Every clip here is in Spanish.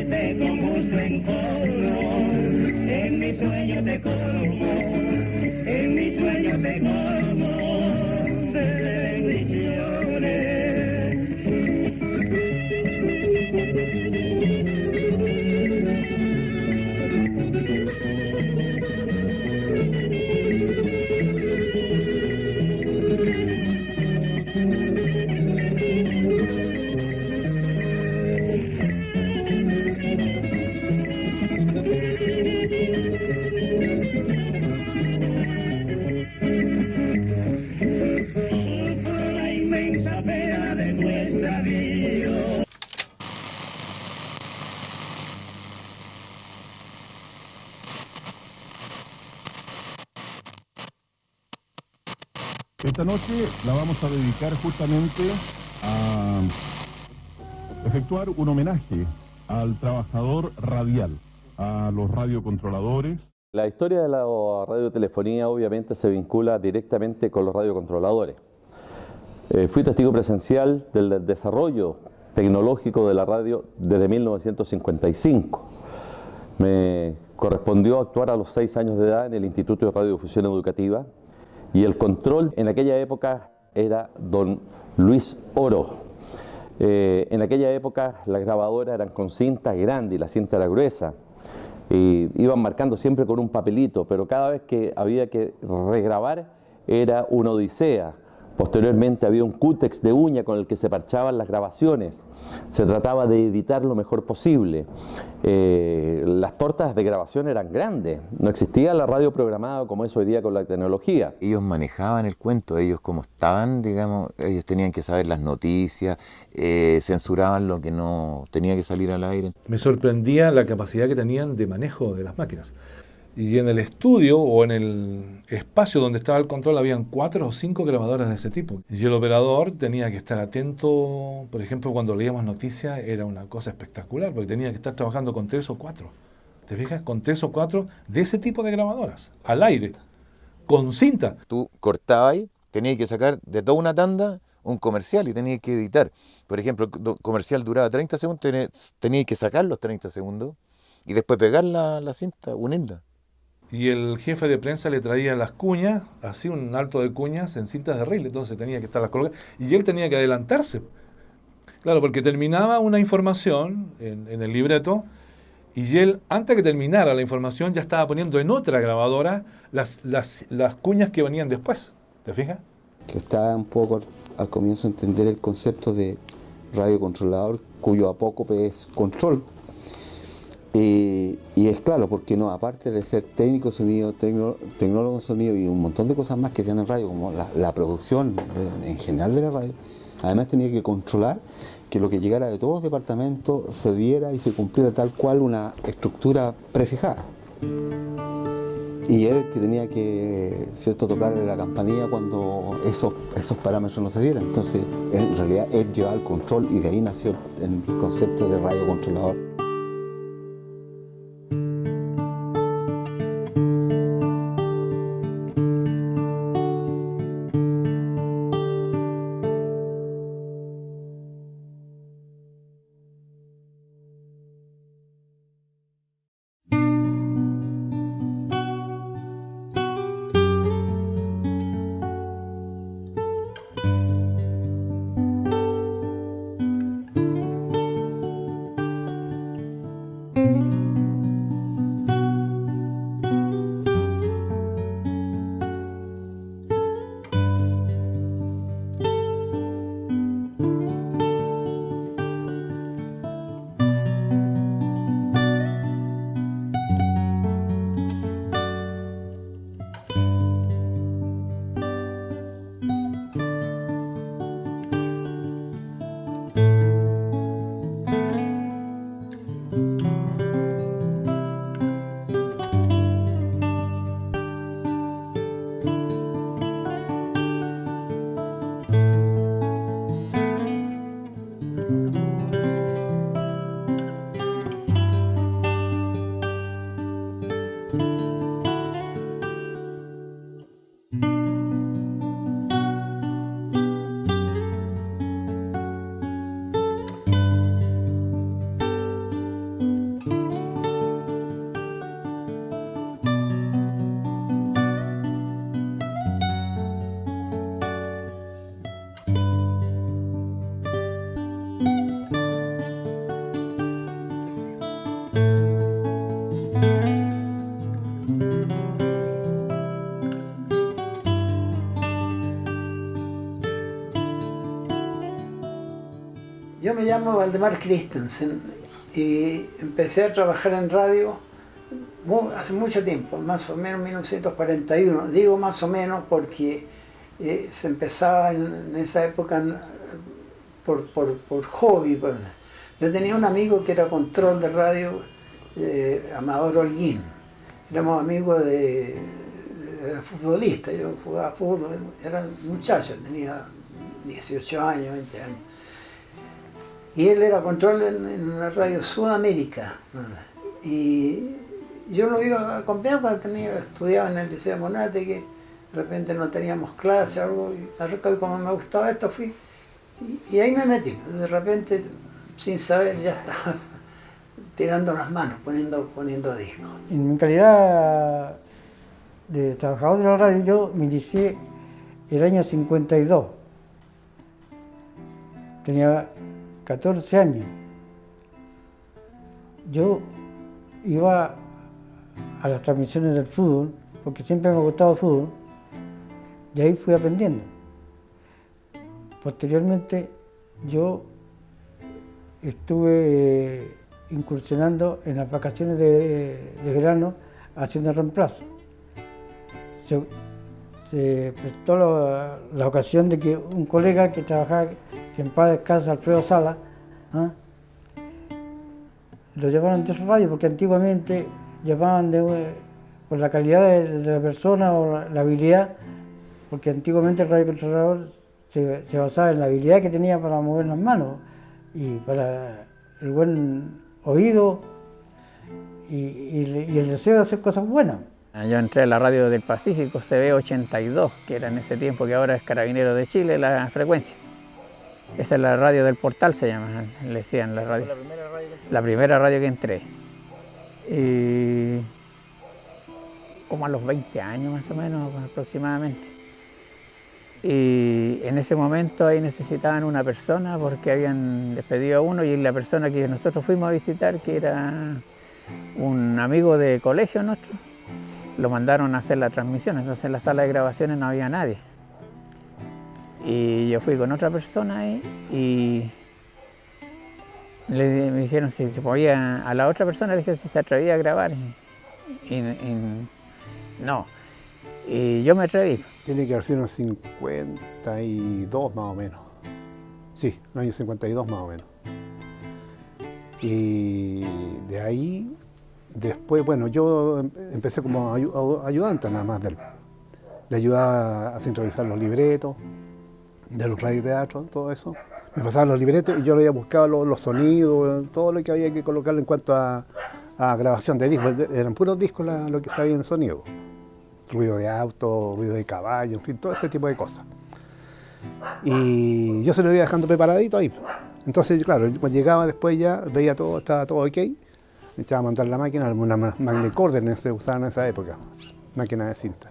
verte con gusto en coro, en mi sueño te como, en mi sueño te como, de bendiciones. La inmensa pena de nuestra vida. Esta noche la vamos a dedicar justamente a efectuar un homenaje al trabajador radial, a los radiocontroladores. La historia de la radiotelefonía obviamente se vincula directamente con los radiocontroladores. Fui testigo presencial del desarrollo tecnológico de la radio desde 1955. Me correspondió actuar a los 6 años de edad en el Instituto de Radiodifusión Educativa y el control en aquella época era don Luis Oro. En aquella época las grabadoras eran con cinta grande y la cinta era gruesa. Y iban marcando siempre con un papelito, pero cada vez que había que regrabar era una odisea. Posteriormente había un cútex de uña con el que se parchaban las grabaciones. Se trataba de editar lo mejor posible. Las tortas de grabación eran grandes. No existía la radio programada como es hoy día con la tecnología. Ellos manejaban el cuento, ellos como estaban, digamos, ellos tenían que saber las noticias, censuraban lo que no tenía que salir al aire. Me sorprendía la capacidad que tenían de manejo de las máquinas. Y en el estudio o en el espacio donde estaba el control habían 4 o 5 grabadoras de ese tipo. Y el operador tenía que estar atento, por ejemplo, cuando leíamos noticias era una cosa espectacular, porque tenía que estar trabajando con 3 o 4. ¿Te fijas? Con 3 o 4 de ese tipo de grabadoras, al aire, con cinta. Tú cortabas y tenías que sacar de toda una tanda un comercial y tenías que editar. Por ejemplo, el comercial duraba 30 segundos, tenías que sacar los 30 segundos y después pegar la cinta, unirla. Y el jefe de prensa le traía las cuñas, así un alto de cuñas en cintas de reel, entonces tenía que estarlas colgadas. Y él tenía que adelantarse. Claro, porque terminaba una información en el libreto y él, antes que terminara la información, ya estaba poniendo en otra grabadora las cuñas que venían después. ¿Te fijas? Que estaba un poco al comienzo entender el concepto de radiocontrolador, cuyo apócope es control. Y es claro, porque no, aparte de ser técnico de sonido, tecnólogo de sonido y un montón de cosas más que se dan en radio, como la producción en general de la radio, además tenía que controlar que lo que llegara de todos los departamentos se diera y se cumpliera tal cual una estructura prefijada. Y él que tenía que, ¿cierto?, tocarle la campanilla cuando esos parámetros no se dieran. Entonces, en realidad, él llevaba el control y de ahí nació el concepto de radiocontrolador. me llamo Valdemar Christensen y empecé a trabajar en radio hace mucho tiempo, más o menos 1941. Digo más o menos porque se empezaba en esa época por hobby. Yo tenía un amigo que era control de radio, Amador Holguín. Éramos amigos de futbolistas. Yo jugaba fútbol, era un muchacho, tenía 18 años, 20 años. Y él era control en la radio Sudamérica. Y yo lo iba a acompañar porque estudiaba en el Liceo Monate, que de repente no teníamos clase, algo, y como me gustaba esto fui. Y ahí me metí, de repente, sin saber, ya estaba tirando las manos, poniendo discos. En mi calidad de trabajador de la radio, yo me inicié el año 52. Tenía 14 años. Yo iba a las transmisiones del fútbol, porque siempre me ha gustado el fútbol, y ahí fui aprendiendo. Posteriormente, yo estuve incursionando en las vacaciones de verano haciendo reemplazo. Se prestó la ocasión de que un colega que trabajaba, que en paz descansa, Alfredo Sala, lo llevaron de su radio, porque antiguamente llamaban por la calidad de la persona o la habilidad, porque antiguamente el radiocontrolador se basaba en la habilidad que tenía para mover las manos y para el buen oído y el deseo de hacer cosas buenas. Yo entré a la radio del Pacífico, CB82, que era en ese tiempo, que ahora es Carabinero de Chile, la frecuencia. Esa es la radio del Portal, se llama, le decían la radio. La primera radio que entré. Y como a los 20 años más o menos, aproximadamente. Y en ese momento ahí necesitaban una persona porque habían despedido a uno, y la persona que nosotros fuimos a visitar, que era un amigo de colegio nuestro, lo mandaron a hacer la transmisión. Entonces en la sala de grabaciones no había nadie. Y yo fui con otra persona ahí y me dijeron si se podía, a la otra persona le dije si se atrevía a grabar. Y no. Y yo me atreví. Tiene que haber sido unos 52 más o menos. Sí, en el año 52 más o menos. Y de ahí, después, bueno, yo empecé como ayudante nada más de él. Le ayudaba a sincronizar los libretos de los radioteatros, todo eso. Me pasaban los libretos y yo le iba a buscar los sonidos, todo lo que había que colocarle en cuanto a grabación de discos. Eran puros discos lo que sabía en sonido. Ruido de auto, ruido de caballo, en fin, todo ese tipo de cosas. Y yo se lo iba dejando preparadito ahí. Entonces, claro, llegaba después ya, veía todo, estaba todo ok. Me echaba a montar la máquina, una Magnecorder se usaba en esa época, máquina de cinta.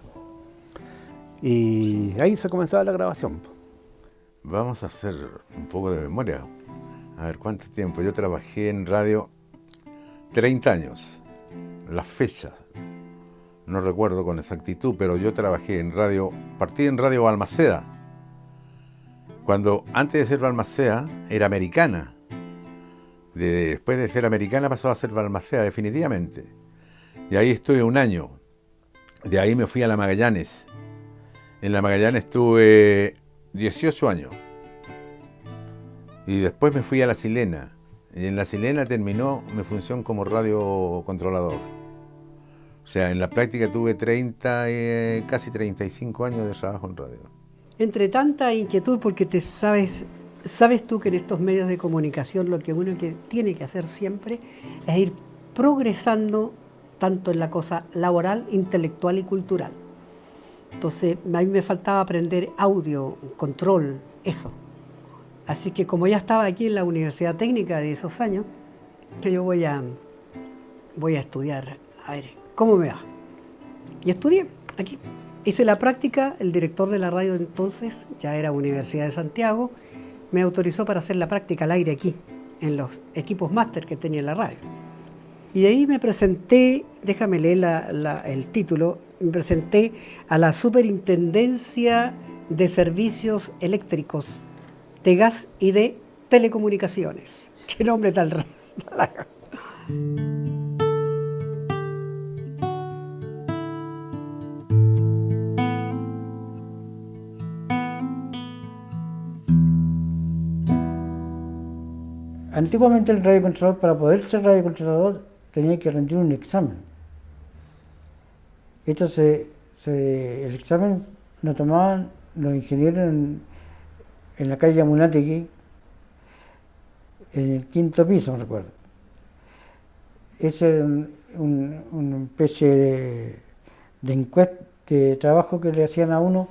Y ahí se comenzaba la grabación. Vamos a hacer un poco de memoria. A ver, ¿cuánto tiempo? Yo trabajé en radio 30 años. Las fechas, no recuerdo con exactitud, pero yo trabajé en radio, partí en Radio Balmaceda. Cuando antes de ser Balmaceda era Americana. Después de ser Americana pasó a ser Balmaceda, definitivamente. Y ahí estuve un año. De ahí me fui a la Magallanes. En la Magallanes estuve 18 años. Y después me fui a La Silena. Y en La Silena terminó mi función como radiocontrolador. O sea, en la práctica tuve casi 35 años de trabajo en radio. Entre tanta inquietud, porque sabes tú que en estos medios de comunicación lo que uno tiene que hacer siempre es ir progresando tanto en la cosa laboral, intelectual y cultural. Entonces, a mí me faltaba aprender audio, control, eso. Así que como ya estaba aquí en la Universidad Técnica de esos años, que yo voy a estudiar, a ver cómo me va. Y estudié aquí. Hice la práctica, el director de la radio de entonces, ya era Universidad de Santiago, me autorizó para hacer la práctica al aire aquí, en los equipos máster que tenía la radio. Y de ahí me presenté, déjame leer el título, me presenté a la Superintendencia de Servicios Eléctricos de Gas y de telecomunicaciones. Qué nombre tan largo. Antiguamente el radiocontrolador, para poder ser radiocontrolador, tenía que rendir un examen. Entonces, el examen lo tomaban los ingenieros en la calle Yamunategui, en el 5º piso, me recuerdo. Ese era una especie de encuesta, de trabajo que le hacían a uno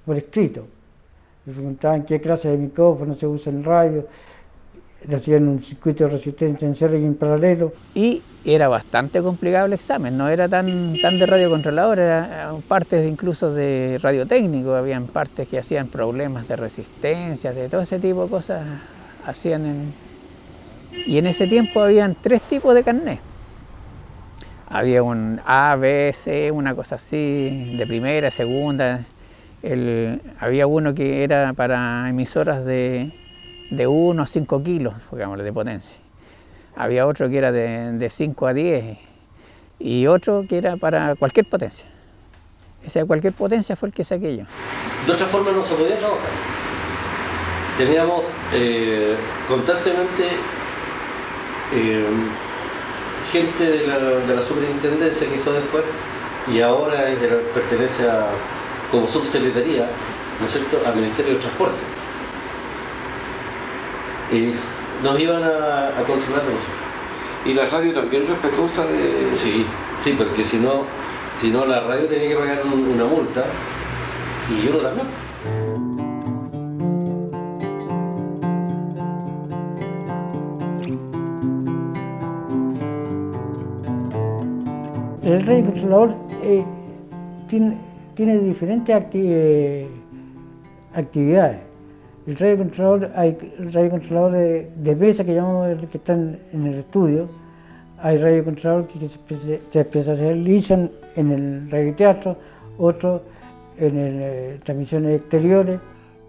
por escrito. Le preguntaban qué clase de micrófono se usa en radio, le hacían un circuito de resistencia en serie y en paralelo. Y era bastante complicado el examen, no era tan de radiocontrolador, eran partes incluso de radiotécnico, habían partes que hacían problemas de resistencia, de todo ese tipo de cosas hacían. Y en ese tiempo habían 3 tipos de carnet. Había un A, B, C, una cosa así, de primera, segunda. Había uno que era para emisoras de 1 a 5 kilos, digámosle, de potencia. Había otro que era de 5 a 10 y otro que era para cualquier potencia. Ese de cualquier potencia fue el que saqué yo. De otra forma no se podía trabajar. Teníamos constantemente gente de la superintendencia que hizo después y ahora pertenece como subsecretaría, ¿no es cierto?, al Ministerio de Transporte. Nos iban a controlar a nosotros. ¿Y la radio también respetuosa de...? Sí, porque si no la radio tenía que pagar una multa y uno también. El radiocontrolador tiene diferentes actividades. El radiocontrolador de mesa, que llamamos el que están en el estudio. Hay radiocontroladores que se especializan en el radioteatro, otros en transmisiones exteriores.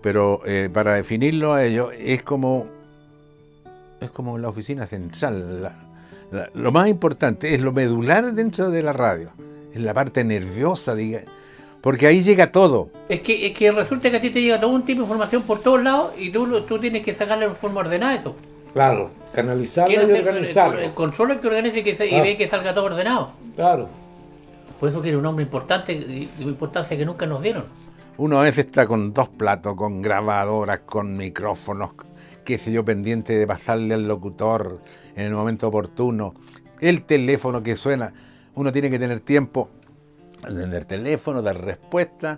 Pero para definirlo a ellos es como la oficina central. Lo más importante es lo medular dentro de la radio, es la parte nerviosa, porque ahí llega todo. Es que resulta que a ti te llega todo un tipo de información por todos lados y tú tienes que sacarle de forma ordenada eso. Claro, canalizarlo y organizarlo. El control es que organice y ve que salga todo ordenado. Claro. Por eso que era un hombre importante, de importancia que nunca nos dieron. Uno a veces está con 2 platos, con grabadoras, con micrófonos, qué sé yo, pendiente de pasarle al locutor en el momento oportuno. El teléfono que suena, uno tiene que tener tiempo de atender teléfono, dar respuesta,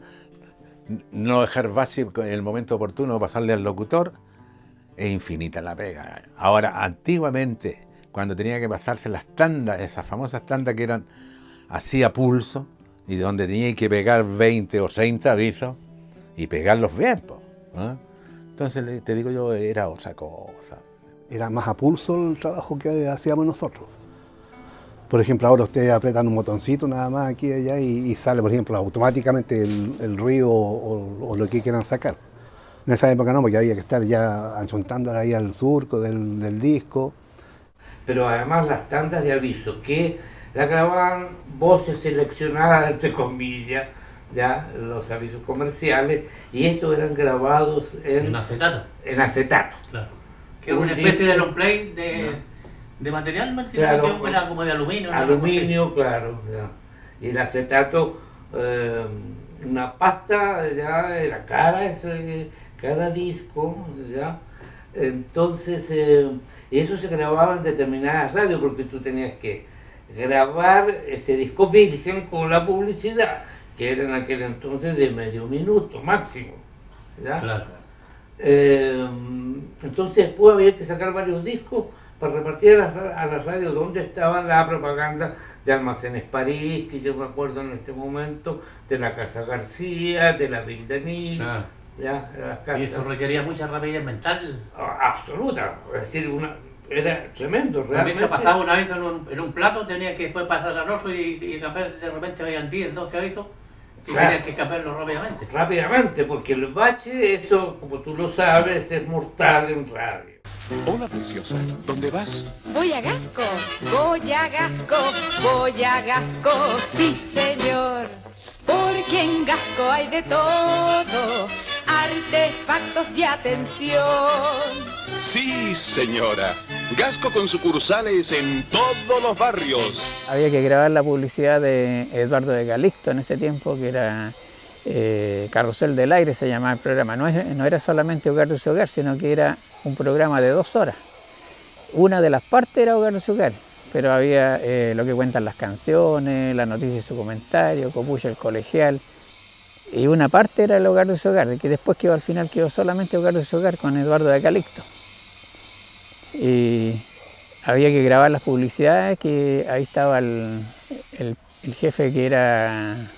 no dejar vacío en el momento oportuno, pasarle al locutor. Es infinita la pega. Ahora, antiguamente, cuando tenía que pasarse las tandas, esas famosas tandas que eran así a pulso, y donde tenía que pegar 20 o 30 avisos, y pegarlos bien, ¿eh? Entonces, te digo yo, era otra cosa. Era más a pulso el trabajo que hacíamos nosotros. Por ejemplo, ahora ustedes apretan un botoncito nada más aquí y allá y sale, por ejemplo, automáticamente el ruido o lo que quieran sacar. En esa época no, porque había que estar ya anchontando ahí al surco del disco. Pero además las tandas de aviso, que la grababan voces seleccionadas, entre comillas, ya los avisos comerciales, y estos eran grabados en acetato. En acetato. Claro. Que era una especie de long play de material, ¿no? Claro, era como de aluminio. Aluminio, claro. Ya. Y el acetato, una pasta, ya era cara, cada disco, ya. Entonces, eso se grababa en determinadas radios, porque tú tenías que grabar ese disco virgen con la publicidad, que era en aquel entonces de medio minuto máximo, ¿ya? Claro. Entonces después había que sacar varios discos para repartir a la radio donde estaba la propaganda de Almacenes París, que yo me acuerdo en este momento, de la Casa García, de la Ville de Nice, Claro. ¿ya? Las casas. Y eso requería mucha rapidez mental. Absoluta, es decir, era tremendo, realmente. Mientras pasaba un aviso en un plato, tenía que después pasar al otro y de repente habían 10, 12 avisos. Y tenías que cambiarlo rápidamente. Rápidamente, porque el bache, eso, como tú lo sabes, es mortal en radio. Hola, preciosa. ¿Dónde vas? Voy a Gasco, voy a Gasco, voy a Gasco, sí señor. Porque en Gasco hay de todo, artefactos y atención. Sí, señora. Gasco con sucursales en todos los barrios. Había que grabar la publicidad de Eduardo de Calixto en ese tiempo, que era Carrusel del Aire, se llamaba el programa. No era solamente Hogar de su Hogar, sino que era un programa de 2 horas. Una de las partes era Hogar de su Hogar, pero había lo que cuentan las canciones, la noticia y su comentario, Copucha el colegial. Y una parte era el Hogar de su Hogar, que después al final quedó solamente Hogar de su Hogar con Eduardo de Calixto. Y había que grabar las publicidades, que ahí estaba el jefe que era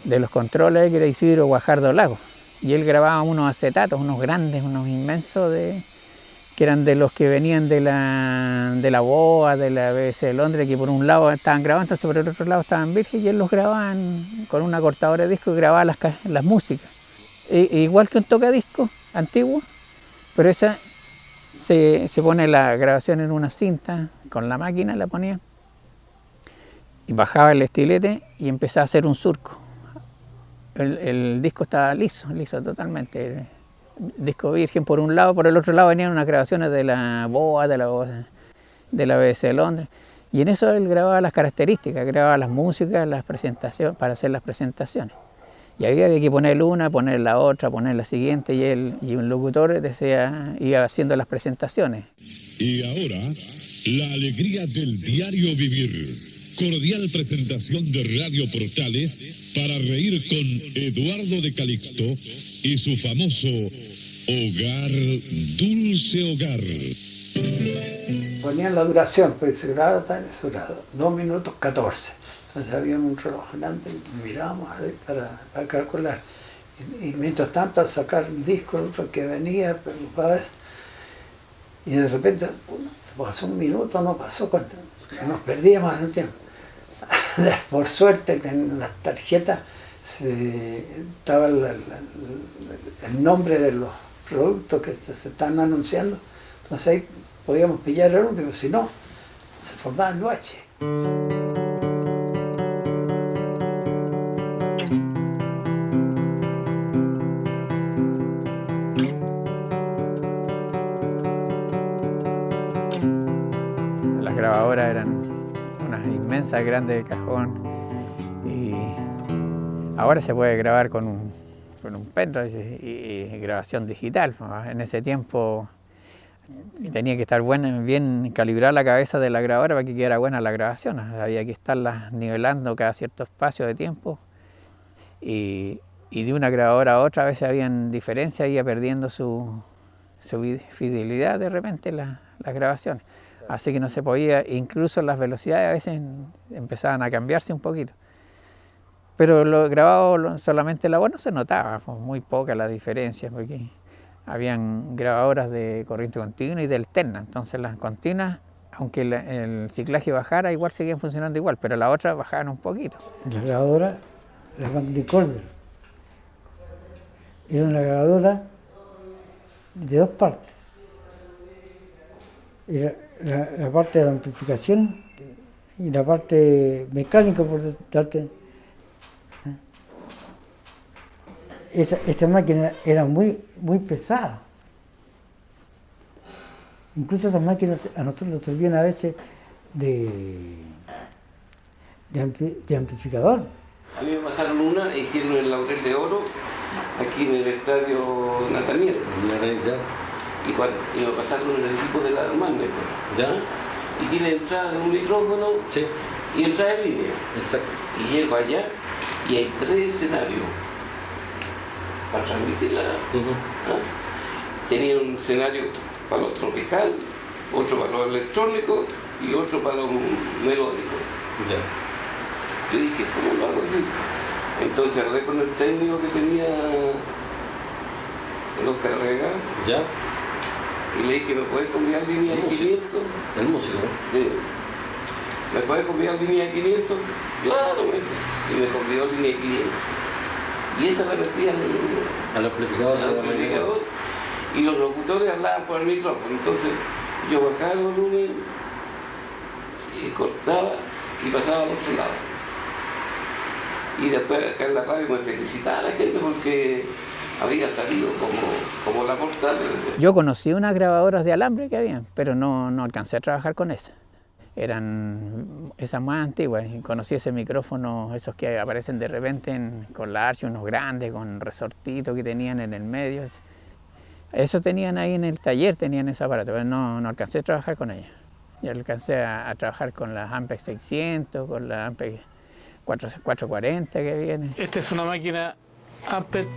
de los controles, que era Isidro Guajardo Lago. Y él grababa unos acetatos, unos grandes, unos inmensos, que eran de los que venían de la BOA, de la BBC de Londres, que por un lado estaban grabando, entonces por el otro lado estaban virgen, y él los grababa con una cortadora de disco y grababa las músicas. Igual que un tocadisco antiguo, pero esa se pone la grabación en una cinta, con la máquina la ponía, y bajaba el estilete y empezaba a hacer un surco. El disco estaba liso totalmente. Disco virgen por un lado, por el otro lado venían unas grabaciones de la BOA, de la BBC de Londres, y en eso él grababa las características, grababa las músicas, las presentaciones, para hacer las presentaciones. Y había que poner una, poner la otra, poner la siguiente, y un locutor iba haciendo las presentaciones. Y ahora, la alegría del diario vivir. Cordial presentación de Radio Portales para reír con Eduardo de Calixto y su famoso Hogar, Dulce Hogar. Ponían la duración, pero se grababa tan durado, 2 minutos 14. Entonces había un reloj grande y mirábamos ahí para calcular. Y mientras tanto, al sacar un disco, el otro que venía, y de repente, pasó 1 minuto, no pasó, nos perdíamos en el tiempo. Por suerte, en las tarjetas estaba el nombre de los productos que se están anunciando, entonces ahí podíamos pillar el último, si no, se formaba el bache. Las grabadoras eran unas inmensas, grandes de cajón, y ahora se puede grabar con un pendrive y grabación digital. En ese tiempo tenía que estar bien calibrada la cabeza de la grabadora para que quedara buena la grabación. Había que estarla nivelando cada cierto espacio de tiempo, y de una grabadora a otra a veces habían diferencias, iba perdiendo su fidelidad de repente las grabaciones. Así que no se podía, incluso las velocidades a veces empezaban a cambiarse un poquito. Pero lo grabado solamente la voz no se notaba, pues muy poca la diferencia, porque habían grabadoras de corriente continua y de alterna. Entonces las continuas, aunque el ciclaje bajara, igual seguían funcionando igual, pero las otras bajaban un poquito. La grabadora, la Magnicorder, era una grabadora de 2 partes. Era la parte de la amplificación y la parte mecánica, por darte. Esta máquina era muy pesada. Incluso esas máquinas a nosotros nos servían a veces de amplificador. A mí me pasaron una e hicieron el Laurel de Oro aquí en el estadio Nathaniel. Y me pasaron en el equipo de la Armand. ¿Ya? Y tiene entrada de un micrófono y entrada en línea. Exacto. Y llego allá y hay 3 escenarios para transmitirla. Tenía un escenario para lo tropical, otro para lo electrónico y otro para lo melódico. Yo dije, ¿cómo lo hago yo? Entonces hablé con el técnico que tenía los carregas. ¿Ya? Y le dije, ¿me puedes cambiar línea de 500? El músico. Sí. ¿me puedes copiar línea 500? Claro, me dijo. Y me copió línea 500. Y esa la metía al amplificador, y los locutores hablaban por el micrófono. Entonces yo bajaba el volumen, y cortaba y pasaba al otro lado. Y después acá en la radio me felicitaba a la gente porque había salido como la portada. Yo conocí unas grabadoras de alambre que había, pero no alcancé a trabajar con esas. Eran esas más antiguas. Conocí ese micrófono, esos que aparecen de repente con la archa, unos grandes, con resortito que tenían en el medio. Eso tenían ahí en el taller, tenían ese aparato, pero no alcancé a trabajar con ellas. Yo alcancé a trabajar con las Ampex 600, con las Ampex 440 que vienen. Esta es una máquina Ampex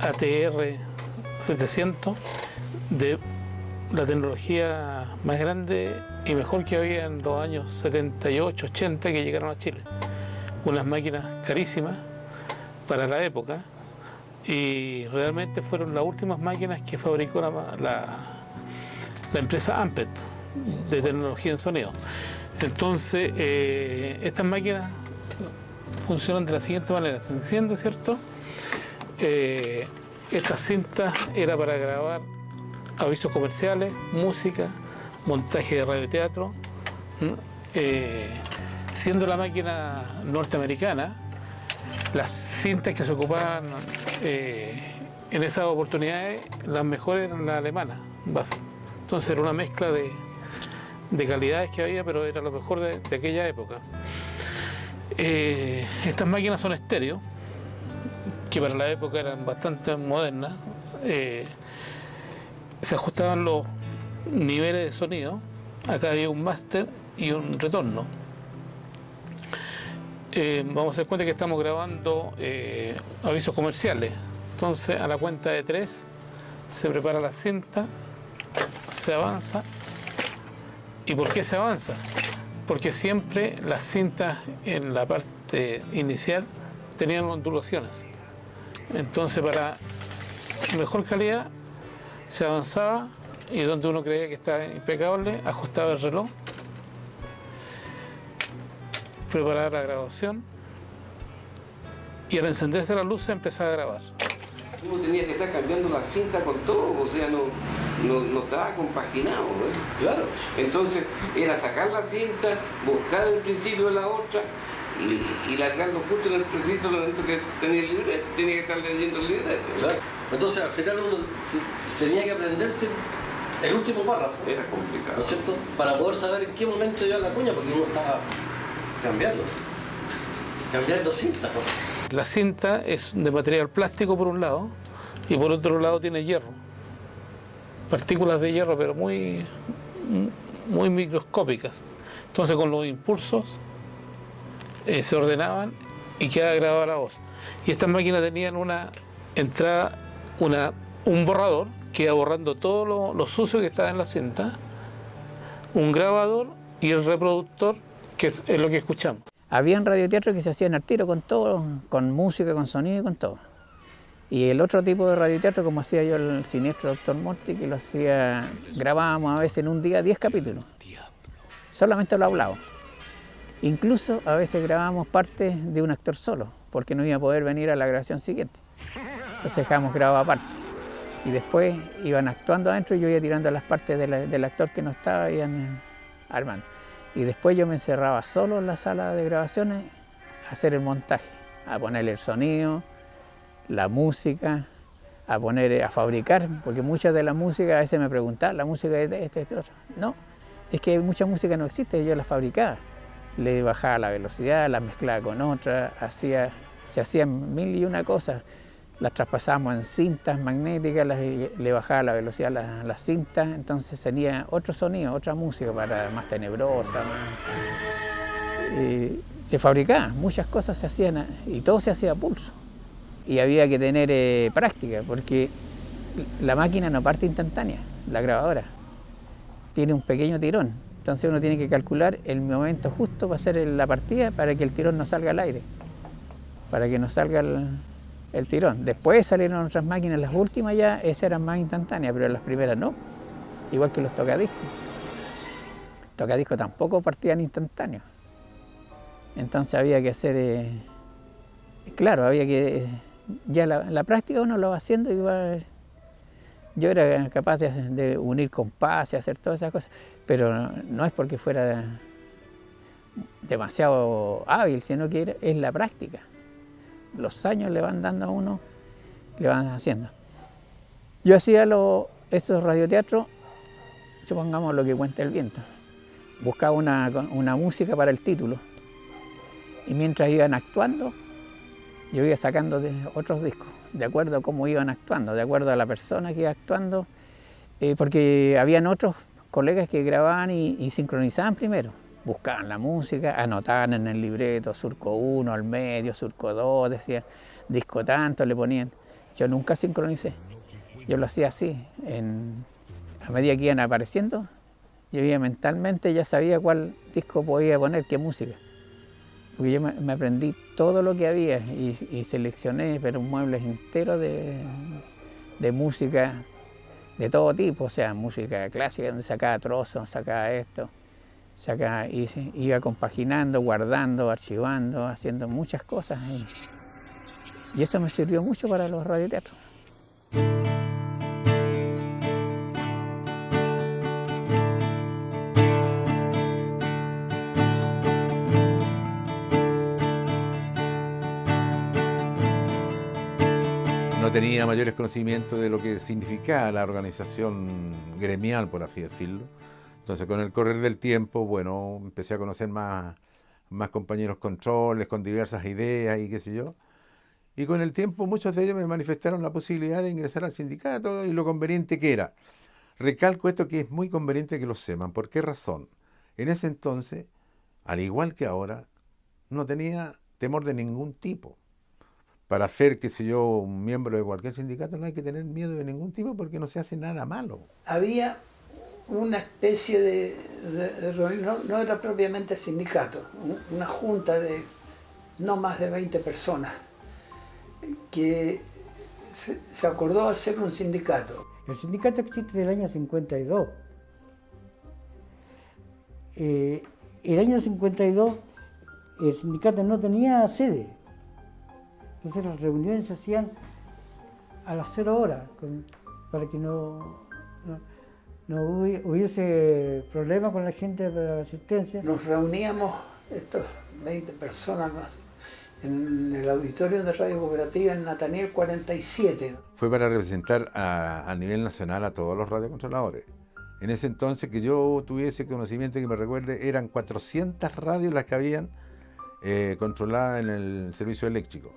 ATR 700 de la tecnología más grande y mejor que había en los años 78, 80 que llegaron a Chile. Unas máquinas carísimas para la época y realmente fueron las últimas máquinas que fabricó la empresa Ampex de tecnología en sonido. Entonces, estas máquinas funcionan de la siguiente manera: se enciende, ¿cierto? Estas cintas era para grabar avisos comerciales, música, montaje de radioteatro. Siendo la máquina norteamericana, las cintas que se ocupaban en esas oportunidades, las mejores eran las alemanas, BAF. Entonces era una mezcla de calidades que había, pero era lo mejor de aquella época. Estas máquinas son estéreo, que para la época eran bastante modernas. Se ajustaban los niveles de sonido. Acá había un máster y un retorno. Vamos a dar cuenta que estamos grabando avisos comerciales. Entonces, a la cuenta de 3 se prepara la cinta, se avanza. ¿Y por qué se avanza? Porque siempre las cintas en la parte inicial tenían ondulaciones. Entonces, para mejor calidad, se avanzaba y donde uno creía que estaba impecable, ajustaba el reloj, preparaba la grabación y al encenderse las luces empezaba a grabar. Uno tenía que estar cambiando la cinta con todo, o sea, no estaba compaginado. Claro. Entonces era sacar la cinta, buscar el principio de la otra y largarlo justo en el preciso momento que tenía el libreto, tenía que estar leyendo el libreto. Claro. Entonces al final uno tenía que aprenderse el último párrafo. Era complicado. ¿No es cierto? Para poder saber en qué momento iba la cuña, porque uno estaba cambiando cinta. ¿No? La cinta es de material plástico por un lado y por otro lado tiene hierro. Partículas de hierro, pero muy microscópicas. Entonces con los impulsos se ordenaban y quedaba grabada la voz. Y estas máquinas tenían una entrada, un borrador que iba borrando todo lo sucio que estaba en la cinta, un grabador y el reproductor, que es lo que escuchamos. Habían radioteatros que se hacían al tiro con todo, con música, con sonido y con todo. Y el otro tipo de radioteatro, como hacía yo el siniestro Dr. Morty, que lo hacía, grabábamos a veces en un día 10 capítulos. Solamente lo hablaba. Incluso a veces grabábamos parte de un actor solo, porque no iba a poder venir a la grabación siguiente. Entonces dejábamos grabado aparte. Y después iban actuando adentro y yo iba tirando las partes del actor que no estaba, iban armando. Y después yo me encerraba solo en la sala de grabaciones a hacer el montaje, a ponerle el sonido, la música, a fabricar, porque mucha de la música a veces me preguntaban, ¿la música es de este, otro? No, es que mucha música no existe, yo la fabricaba. Le bajaba la velocidad, la mezclaba con otra, se hacían mil y una cosas. Las traspasábamos en cintas magnéticas, le bajaba la velocidad a las cintas, entonces tenía otro sonido, otra música más tenebrosa. Se fabricaban, muchas cosas se hacían y todo se hacía a pulso. Y había que tener práctica, porque la máquina no parte instantánea, la grabadora. Tiene un pequeño tirón, entonces uno tiene que calcular el momento justo para hacer la partida para que el tirón no salga al aire, para que no salga el tirón. Después salieron otras máquinas, las últimas ya, esas eran más instantáneas, pero las primeras no, igual que los tocadiscos. Tocadiscos tampoco partían instantáneos, Entonces había que hacer, claro, había que, ya la práctica uno lo va haciendo y va, yo era capaz de unir compases, hacer todas esas cosas, pero no es porque fuera demasiado hábil, sino que es la práctica. Los años le van dando a uno, le van haciendo. Yo hacía estos radioteatros, supongamos lo que cuenta el viento. Buscaba una música para el título y mientras iban actuando, yo iba sacando otros discos, de acuerdo a cómo iban actuando, de acuerdo a la persona que iba actuando, porque habían otros colegas que grababan y sincronizaban primero. Buscaban la música, anotaban en el libreto, surco 1 al medio, surco 2, decían disco tanto, le ponían. Yo nunca sincronicé, yo lo hacía así, a medida que iban apareciendo, yo iba mentalmente, ya sabía cuál disco podía poner, qué música. Porque yo me aprendí todo lo que había y seleccioné, pero un mueble entero de música de todo tipo, o sea, música clásica, donde sacaba trozos, sacaba esto. Y iba compaginando, guardando, archivando, haciendo muchas cosas. Y eso me sirvió mucho para los radioteatros. No tenía mayores conocimientos de lo que significaba la organización gremial, por así decirlo. Entonces, con el correr del tiempo, bueno, empecé a conocer más compañeros controles, con diversas ideas y qué sé yo. Y con el tiempo muchos de ellos me manifestaron la posibilidad de ingresar al sindicato y lo conveniente que era. Recalco esto que es muy conveniente que lo sepan. ¿Por qué razón? En ese entonces, al igual que ahora, no tenía temor de ningún tipo. Para ser, qué sé yo, un miembro de cualquier sindicato no hay que tener miedo de ningún tipo porque no se hace nada malo. Había una especie de reunión, no era propiamente sindicato, una junta de no más de 20 personas que se acordó hacer un sindicato. El sindicato existe desde el año 52. El año 52 el sindicato no tenía sede, entonces las reuniones se hacían a las 0 horas para que no hubiese problema con la gente para la asistencia. Nos reuníamos, estas 20 personas más, en el auditorio de Radio Cooperativa en Nathaniel 47. Fue para representar a nivel nacional a todos los radiocontroladores. En ese entonces, que yo tuviese conocimiento, que me recuerde, eran 400 radios las que habían controladas en el servicio eléctrico.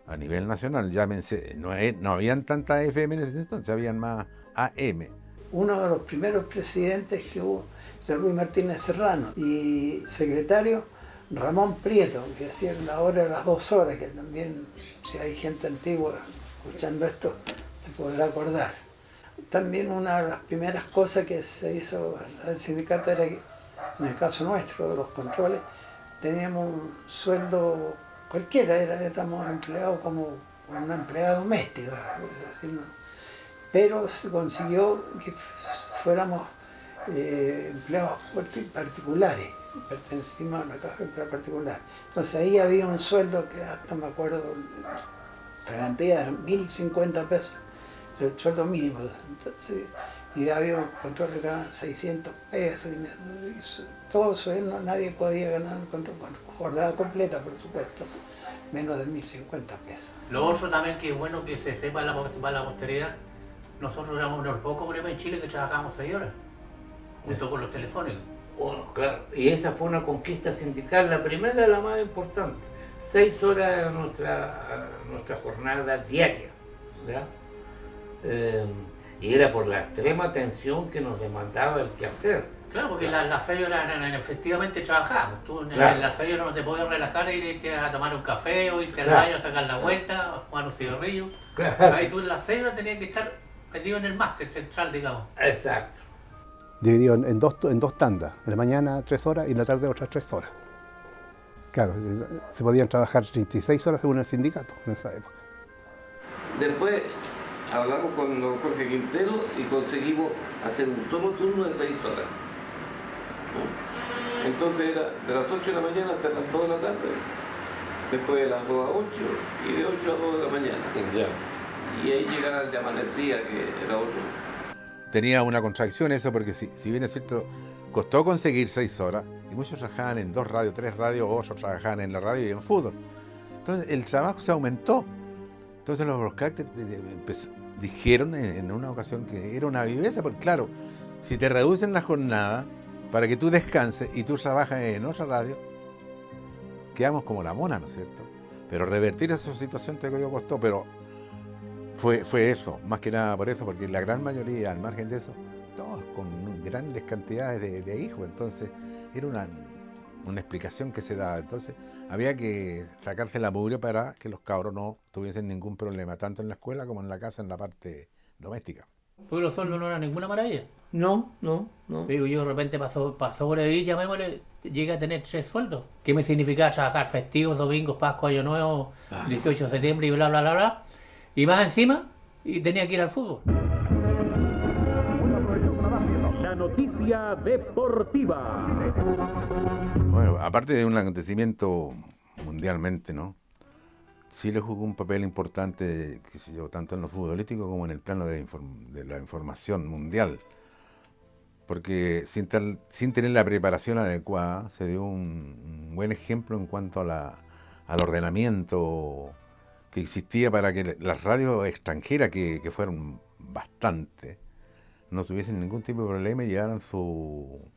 A nivel nacional, llámense, no habían tantas FM en ese entonces, habían más AM. Uno de los primeros presidentes que hubo era Luis Martínez Serrano y secretario Ramón Prieto, que decía la hora de las 2 horas, que también, si hay gente antigua escuchando esto, se podrá acordar. También una de las primeras cosas que se hizo al sindicato era que, en el caso nuestro, de los controles, teníamos un sueldo cualquiera, éramos empleados como una empleada doméstica, pero se consiguió que fuéramos empleados particulares, pertenecimos a la caja de empleados particulares. Entonces ahí había un sueldo que hasta me acuerdo, la garantía era 1.050 pesos, el sueldo mínimo. Entonces, y había un control que ganaban 600 pesos, y todo eso, nadie podía ganar con jornada completa, por supuesto, menos de 1.050 pesos. Lo otro también que es bueno que se sepa para la posteridad, nosotros éramos unos pocos en Chile que trabajábamos 6 horas, junto con los telefónicos. Bueno, claro, y esa fue una conquista sindical, la primera y la más importante. 6 horas era nuestra jornada diaria, ¿verdad? Y era por la extrema tensión que nos demandaba el quehacer. Claro, porque las 6 horas efectivamente trabajábamos. Tú en las 6 horas no te podías relajar e irte a tomar un café o irte al baño a sacar la vuelta, a fumar un cigarrillo. Claro. Ahí tú en las 6 horas tenías que estar metido en el máster central, digamos. Exacto. Dividido en dos tandas, en la mañana 3 horas y en la tarde otras 3 horas. Claro, se podían trabajar 36 horas según el sindicato en esa época. Después hablamos con don Jorge Quintero y conseguimos hacer un solo turno de 6 horas. ¿No? Entonces era de las 8 de la mañana hasta las 2 de la tarde, después de las 2 a 8 y de 8 a 2 de la mañana. Y ahí llegaba el de amanecía, que era otro. Tenía una contradicción eso, porque si bien es cierto, costó conseguir 6 horas, y muchos trabajaban en 2 radios, 3 radios, otros trabajaban en la radio y en fútbol. Entonces el trabajo se aumentó. Entonces los broadcasters dijeron en una ocasión que era una viveza, porque claro, si te reducen la jornada para que tú descanses y tú trabajas en otra radio, quedamos como la mona, ¿no es cierto? Pero revertir esa situación te costó, pero fue eso, más que nada por eso, porque la gran mayoría, al margen de eso, todos con grandes cantidades de hijos, entonces era una explicación que se daba. Entonces había que sacarse la mugre para que los cabros no tuviesen ningún problema, tanto en la escuela como en la casa, en la parte doméstica. Porque los sueldos no eran ninguna maravilla. No. Digo, yo de repente para sobrevivir, llamémosle, llegué a tener 3 sueldos. ¿Qué me significaba trabajar festivos, domingos, Pascua, Año Nuevo, 18 de septiembre y bla, bla, bla, bla? Y más encima, y tenía que ir al fútbol. La noticia deportiva. Bueno, aparte de un acontecimiento mundialmente, ¿no? Chile jugó un papel importante, qué sé yo, tanto en lo futbolístico como en el plano de la información mundial. Porque sin tener la preparación adecuada, se dio un buen ejemplo en cuanto al ordenamiento que existía para que las radios extranjeras, que fueron bastante, no tuviesen ningún tipo de problema y llevaran su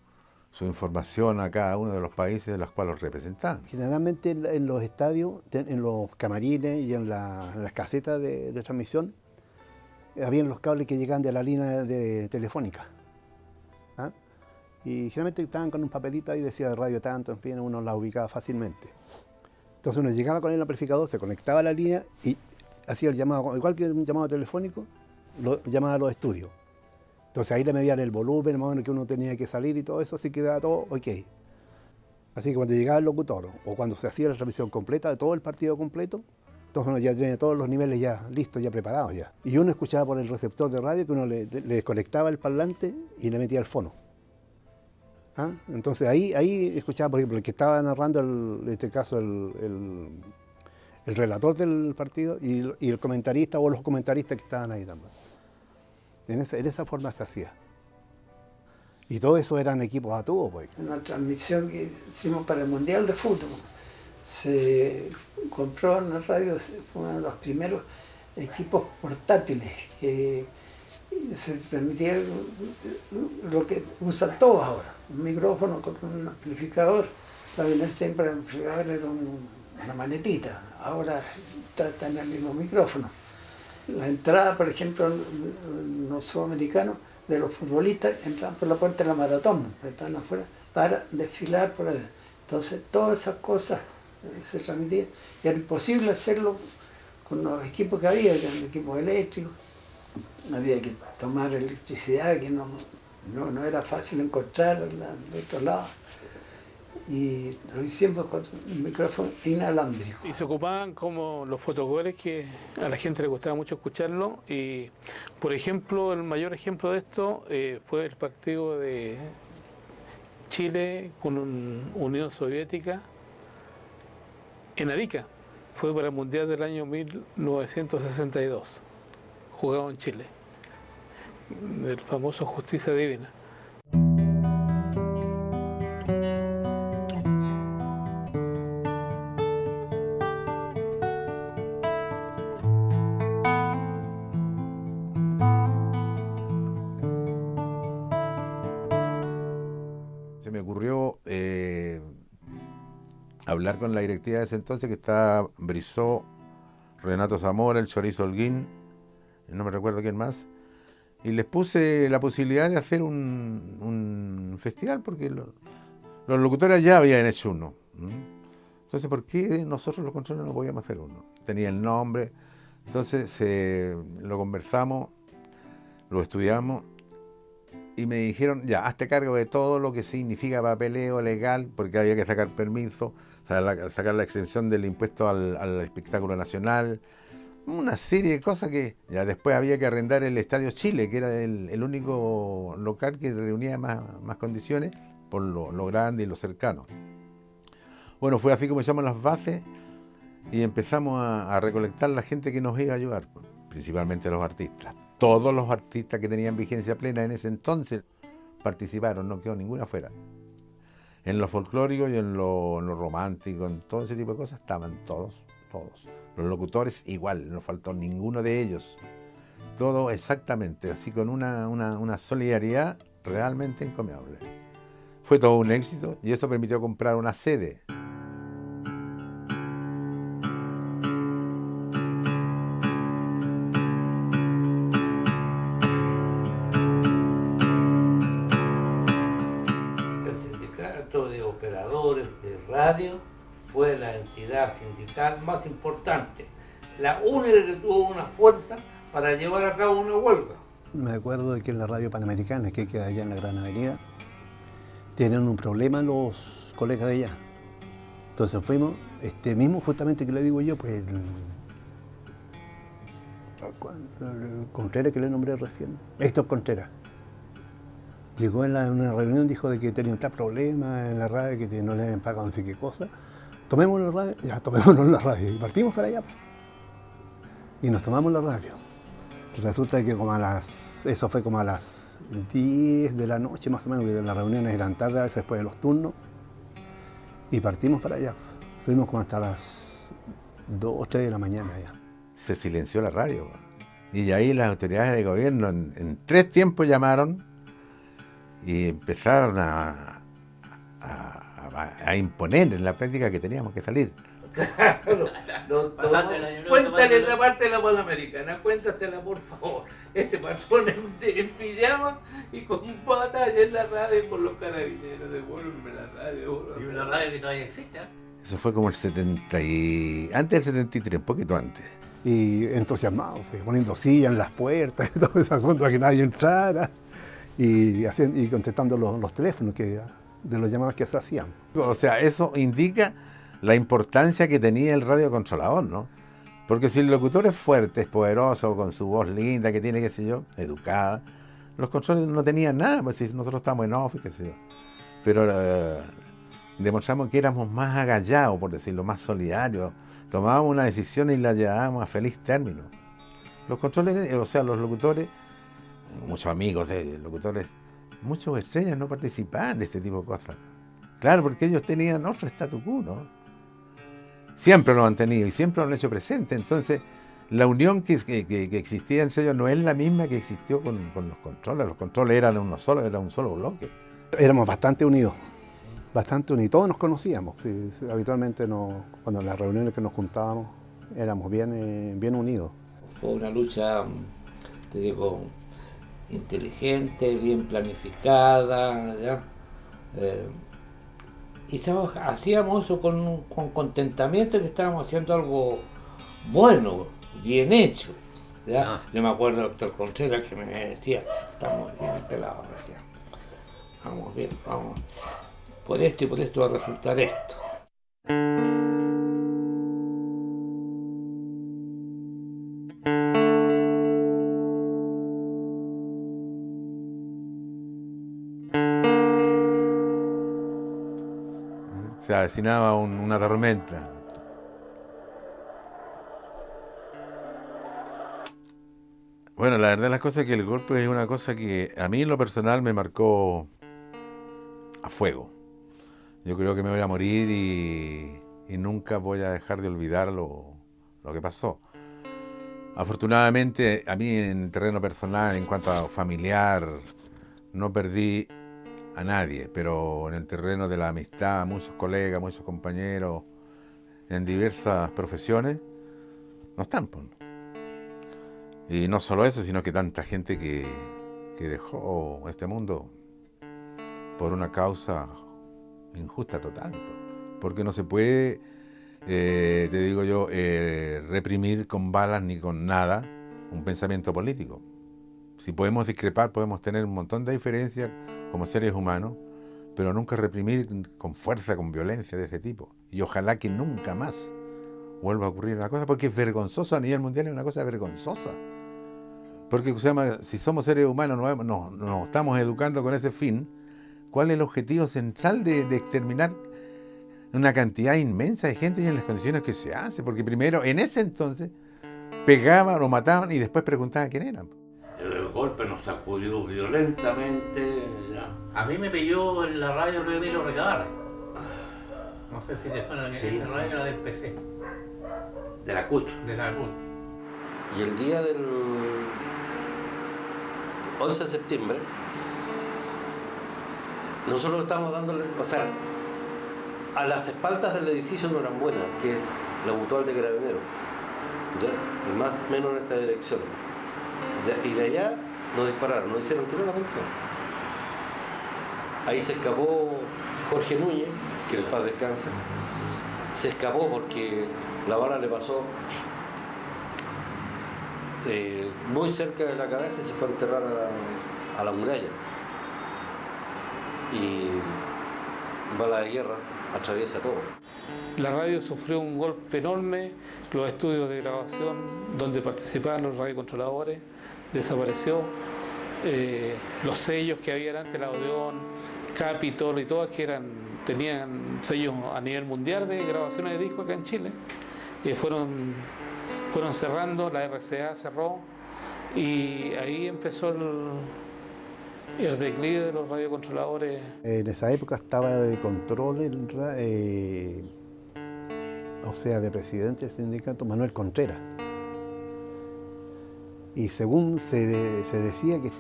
información a cada uno de los países de los cuales los representaban. Generalmente en los estadios, en los camarines y en las casetas de transmisión, habían los cables que llegaban de la línea telefónica. ¿Ah? Y generalmente estaban con un papelito ahí, decía de radio tanto, en fin, uno la ubicaba fácilmente. Entonces uno llegaba con el amplificador, se conectaba a la línea y hacía el llamado, igual que un llamado telefónico, lo llamaba a los estudios. Entonces ahí le medían el volumen, más o menos que uno tenía que salir y todo eso, así quedaba todo ok. Así que cuando llegaba el locutor o cuando se hacía la transmisión completa de todo el partido completo, entonces uno ya tenía todos los niveles ya listos, ya preparados ya. Y uno escuchaba por el receptor de radio que uno le desconectaba el parlante y le metía el fono. ¿Ah? Entonces ahí escuchaba, por ejemplo, el que estaba narrando, en este caso el relator del partido y el comentarista o los comentaristas que estaban ahí también. En esa forma se hacía. Y todo eso eran equipos a tubo, pues. En una transmisión que hicimos para el Mundial de Fútbol, se compró en la radio, fue uno de los primeros equipos portátiles que se transmitía lo que usan todos ahora, un micrófono con un amplificador. Claro, en ese tiempo el amplificador era una manetita, ahora está en el mismo micrófono. La entrada, por ejemplo, los sudamericanos, de los futbolistas, entraban por la puerta de la maratón, que estaban afuera, para desfilar por ahí. Entonces, todas esas cosas se transmitían. Y era imposible hacerlo con los equipos que había, que eran equipos eléctricos. Había que tomar electricidad, que no era fácil encontrar al otro lado. Y lo hicimos con un micrófono inalámbrico. Y se ocupaban como los fotogoles, que a la gente le gustaba mucho escucharlo. Y, por ejemplo, el mayor ejemplo de esto fue el partido de Chile con Unión Soviética en Arica. Fue para el Mundial del año 1962, jugado en Chile, del famoso Justicia Divina. Se me ocurrió hablar con la directiva de ese entonces, que estaba Brizó, Renato Zamora, el Chorizo Holguín, no me recuerdo quién más, y les puse la posibilidad de hacer un festival, porque los locutores ya habían hecho uno. Entonces, ¿por qué nosotros los controles no podíamos hacer uno? Tenía el nombre, entonces lo conversamos, lo estudiamos, y me dijeron, ya, hazte cargo de todo lo que significa papeleo legal, porque había que sacar permiso, sacar la exención del impuesto al espectáculo nacional, una serie de cosas que ya después había que arrendar el Estadio Chile, que era el único local que reunía más condiciones, por lo grande y lo cercano. Bueno, fue así como echamos las bases y empezamos a recolectar la gente que nos iba a ayudar, principalmente los artistas. Todos los artistas que tenían vigencia plena en ese entonces participaron, no quedó ninguna fuera. En lo folclórico y en lo romántico, en todo ese tipo de cosas estaban todos. Los locutores igual, no faltó ninguno de ellos. Todo exactamente, así con una solidaridad realmente encomiable. Fue todo un éxito y eso permitió comprar una sede. El sindicato de operadores de radio fue la entidad sindical más importante, la única que tuvo una fuerza para llevar a cabo una huelga. Me acuerdo de que en la radio Panamericana, que queda allá en la Gran Avenida, tienen un problema los colegas de allá. Entonces fuimos, mismo justamente que le digo yo, pues el Contreras que le nombré recién, Héctor Contreras. Llegó en una reunión, dijo de que tenía un tal problema en la radio, que no le habían pagado no sé qué cosa. Tomémonos la radio, ya tomémonos la radio y partimos para allá. Y nos tomamos la radio. Resulta que eso fue como a las 10 de la noche más o menos, que las reuniones eran tarde, a veces después de los turnos, y partimos para allá. Estuvimos como hasta las 2 o 3 de la mañana allá. Se silenció la radio. Y ahí las autoridades de gobierno en 3 tiempos llamaron y empezaron a imponer en la práctica que teníamos que salir. Claro, cuéntale esa parte de la Panamericana, cuéntasela por favor. Ese patrón en pijama y con patas allá en la radio con los carabineros, devuélveme la radio. Y una radio que todavía existe. Eso fue como el 70 y... antes del 73, un poquito antes. Y entusiasmado, poniendo sillas en las puertas, todo ese asunto para que nadie entrara, y contestando los teléfonos de los llamados que se hacían. O sea, eso indica la importancia que tenía el radiocontrolador, ¿no? Porque si el locutor es fuerte, es poderoso, con su voz linda, que tiene, qué sé yo, educada, los controles no tenían nada, pues si nosotros estamos en off, qué sé yo. Pero demostramos que éramos más agallados, por decirlo, más solidarios. Tomábamos una decisión y la llevábamos a feliz término. Los controles, o sea, los locutores, muchos amigos de locutores, muchos estrellas no participaban de este tipo de cosas. Claro, porque ellos tenían otro statu quo, ¿no? Siempre lo han tenido y siempre lo han hecho presente. Entonces, la unión que existía entre ellos no es la misma que existió con los controles. Los controles eran un solo bloque. Éramos bastante unidos. Todos nos conocíamos. Sí, habitualmente cuando en las reuniones que nos juntábamos éramos bien unidos. Fue una lucha, te digo, inteligente, bien planificada, ¿ya? Y hacíamos eso con contentamiento, que estábamos haciendo algo bueno, bien hecho, ¿ya? Yo me acuerdo del doctor Contreras que me decía, estamos bien pelados, decía, vamos bien, vamos, por esto y por esto va a resultar esto. Se avecinaba una tormenta. Bueno, la verdad de las cosas es que el golpe es una cosa que a mí en lo personal me marcó a fuego. Yo creo que me voy a morir y nunca voy a dejar de olvidar lo que pasó. Afortunadamente, a mí en el terreno personal, en cuanto a familiar, no perdí a nadie, pero en el terreno de la amistad, muchos colegas, muchos compañeros en diversas profesiones no están. Y no solo eso, sino que tanta gente que dejó este mundo por una causa injusta total, porque no se puede, te digo yo, reprimir con balas ni con nada un pensamiento político. Si podemos discrepar, podemos tener un montón de diferencias como seres humanos, pero nunca reprimir con fuerza, con violencia de ese tipo. Y ojalá que nunca más vuelva a ocurrir una cosa, porque es vergonzoso a nivel mundial, es una cosa vergonzosa. Porque si somos seres humanos, nos estamos educando con ese fin, ¿Cuál es el objetivo central de exterminar una cantidad inmensa de gente y en las condiciones que se hace? Porque primero, en ese entonces, pegaban o mataban y después preguntaban quién eran. El golpe nos sacudió violentamente. Ya. A mí me pilló en la radio Luis Emilio Recabarre. No sé si te suena, Sí, esa radio era del PC. De la CUT. De la CUT. Y el día del 11 de septiembre, nosotros estábamos dándole, o sea, a las espaldas del edificio no eran buenas, que es la mutual de Carabineros, ¿ya? Y más o menos en esta dirección. ¿Ya? Y de allá nos dispararon, nos hicieron tiro a la ventana. Ahí se escapó Jorge Núñez, que en paz descanse. Se escapó porque la bala le pasó muy cerca de la cabeza y se fue a enterrar a la muralla. Y bala de guerra atraviesa todo. La radio sufrió un golpe enorme, los estudios de grabación donde participaban los radiocontroladores desapareció, los sellos que había antes, la Odeón, Capitol y todas que tenían sellos a nivel mundial de grabaciones de discos acá en Chile, fueron cerrando, la RCA cerró y ahí empezó el declive de los radiocontroladores. En esa época estaba de control, o sea, de presidente del sindicato, Manuel Contreras. Y según se decía que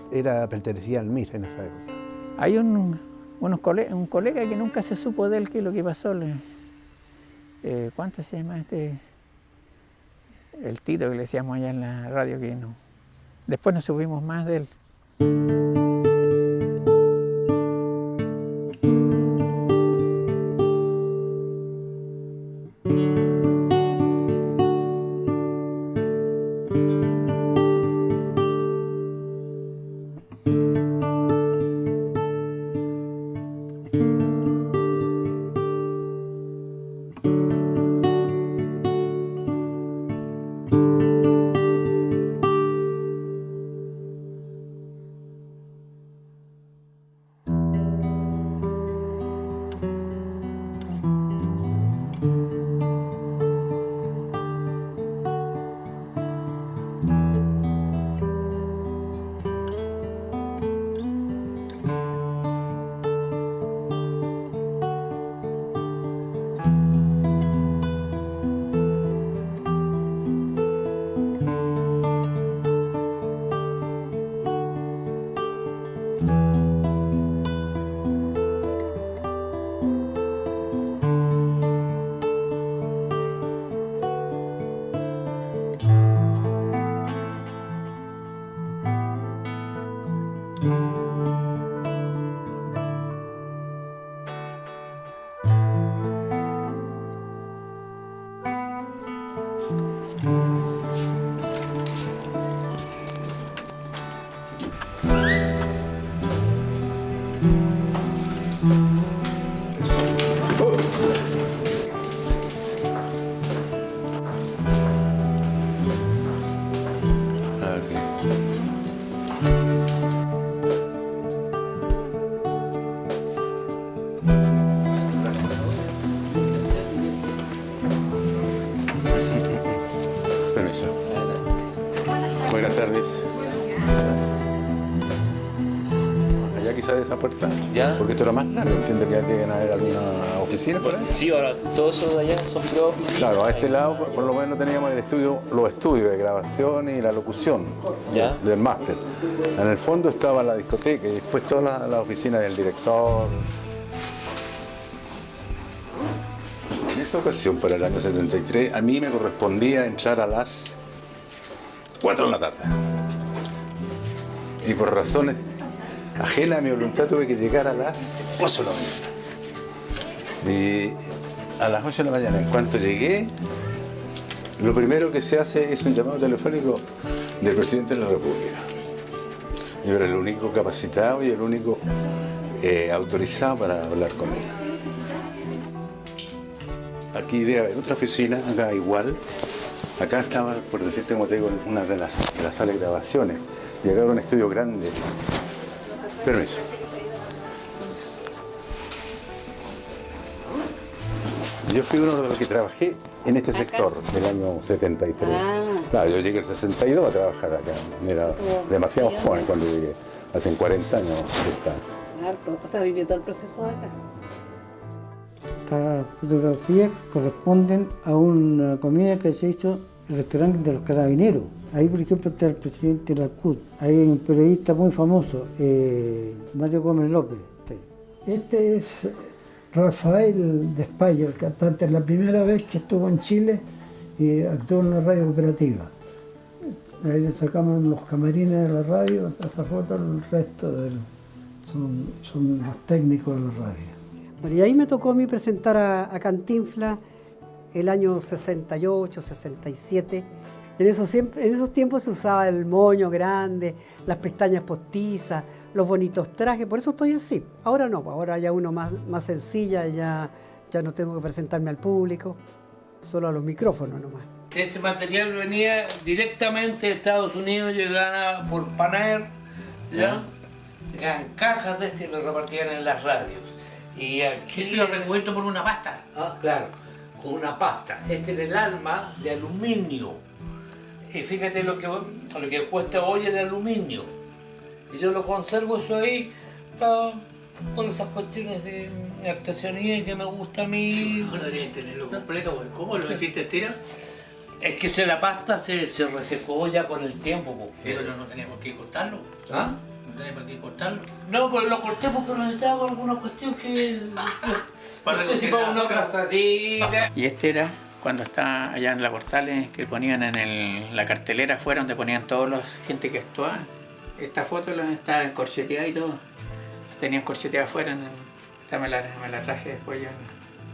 pertenecía al MIR en esa época. Hay un colega que nunca se supo de él qué es lo que pasó. ¿Cuánto se llama este? El Tito que le decíamos allá en la radio, que no. Después no supimos más de él. Buenas tardes. Allá quizás de esa puerta. ¿Ya? Porque esto era más largo, entiendo que ya deben haber alguna oficina por ahí. Sí, ahora todo eso de allá son puras oficinas. Claro, a este lado por lo menos teníamos los estudios de grabación y la locución. ¿Ya? Del máster. En el fondo estaba la discoteca y después todas las oficinas del director. En esa ocasión, para el año 73, a mí me correspondía entrar a las 4 de la tarde. Y por razones ajenas a mi voluntad tuve que llegar a las 8 de la mañana. Y a las 8 de la mañana, en cuanto llegué, lo primero que se hace es un llamado telefónico del presidente de la República. Yo era el único capacitado y el único autorizado para hablar con él. Aquí debe haber otra oficina, acá igual. Acá estaba, por decirte como te digo, una de las salas de grabaciones. Y acá era un estudio grande. Permiso. Yo fui uno de los que trabajé en este sector del año 73. Claro, yo llegué el 62 a trabajar acá. Era demasiado joven cuando llegué. Hace 40 años que está. O sea, vivió todo el proceso de acá. Estas fotografías corresponden a una comida que se hizo en el restaurante de los Carabineros. Ahí, por ejemplo, está el presidente de la CUT. Ahí hay un periodista muy famoso, Mario Gómez López. Este es Rafael Despayo, el cantante. La primera vez que estuvo en Chile y actuó en la radio cooperativa. Ahí le sacamos los camarines de la radio, esa foto, el resto son los técnicos de la radio. Bueno, y ahí me tocó a mí presentar a Cantinflas el año 68, 67. En esos tiempos se usaba el moño grande, las pestañas postizas, los bonitos trajes, por eso estoy así. Ahora no, ahora ya uno más sencilla, ya no tengo que presentarme al público, solo a los micrófonos nomás. Este material venía directamente de Estados Unidos, llegaba por Panair, ¿ya? Llegaban cajas de este y lo repartían en las radios. Y aquí ¿Eso lo revuelto por una pasta? Ah, claro, con una pasta. Este era el alma de aluminio. Y fíjate lo que cuesta hoy el aluminio. Y yo lo conservo eso ahí por esas cuestiones de artesanía que me gusta a mí. No debería tenerlo completo, ¿cómo lo hiciste tira? Es que la pasta se resecó ya con el tiempo. Sí, pero no teníamos que cortarlo. ¿Ah? No teníamos que cortarlo. No, pues lo corté porque necesitaba alguna cuestión que... Para no sé si para una casadilla. Y este era cuando estaba allá en la Portales, que ponían en la cartelera afuera, donde ponían toda la gente que actuaba. Esta foto está corcheteada y todo. Tenían corcheteada afuera, esta me la traje después ya.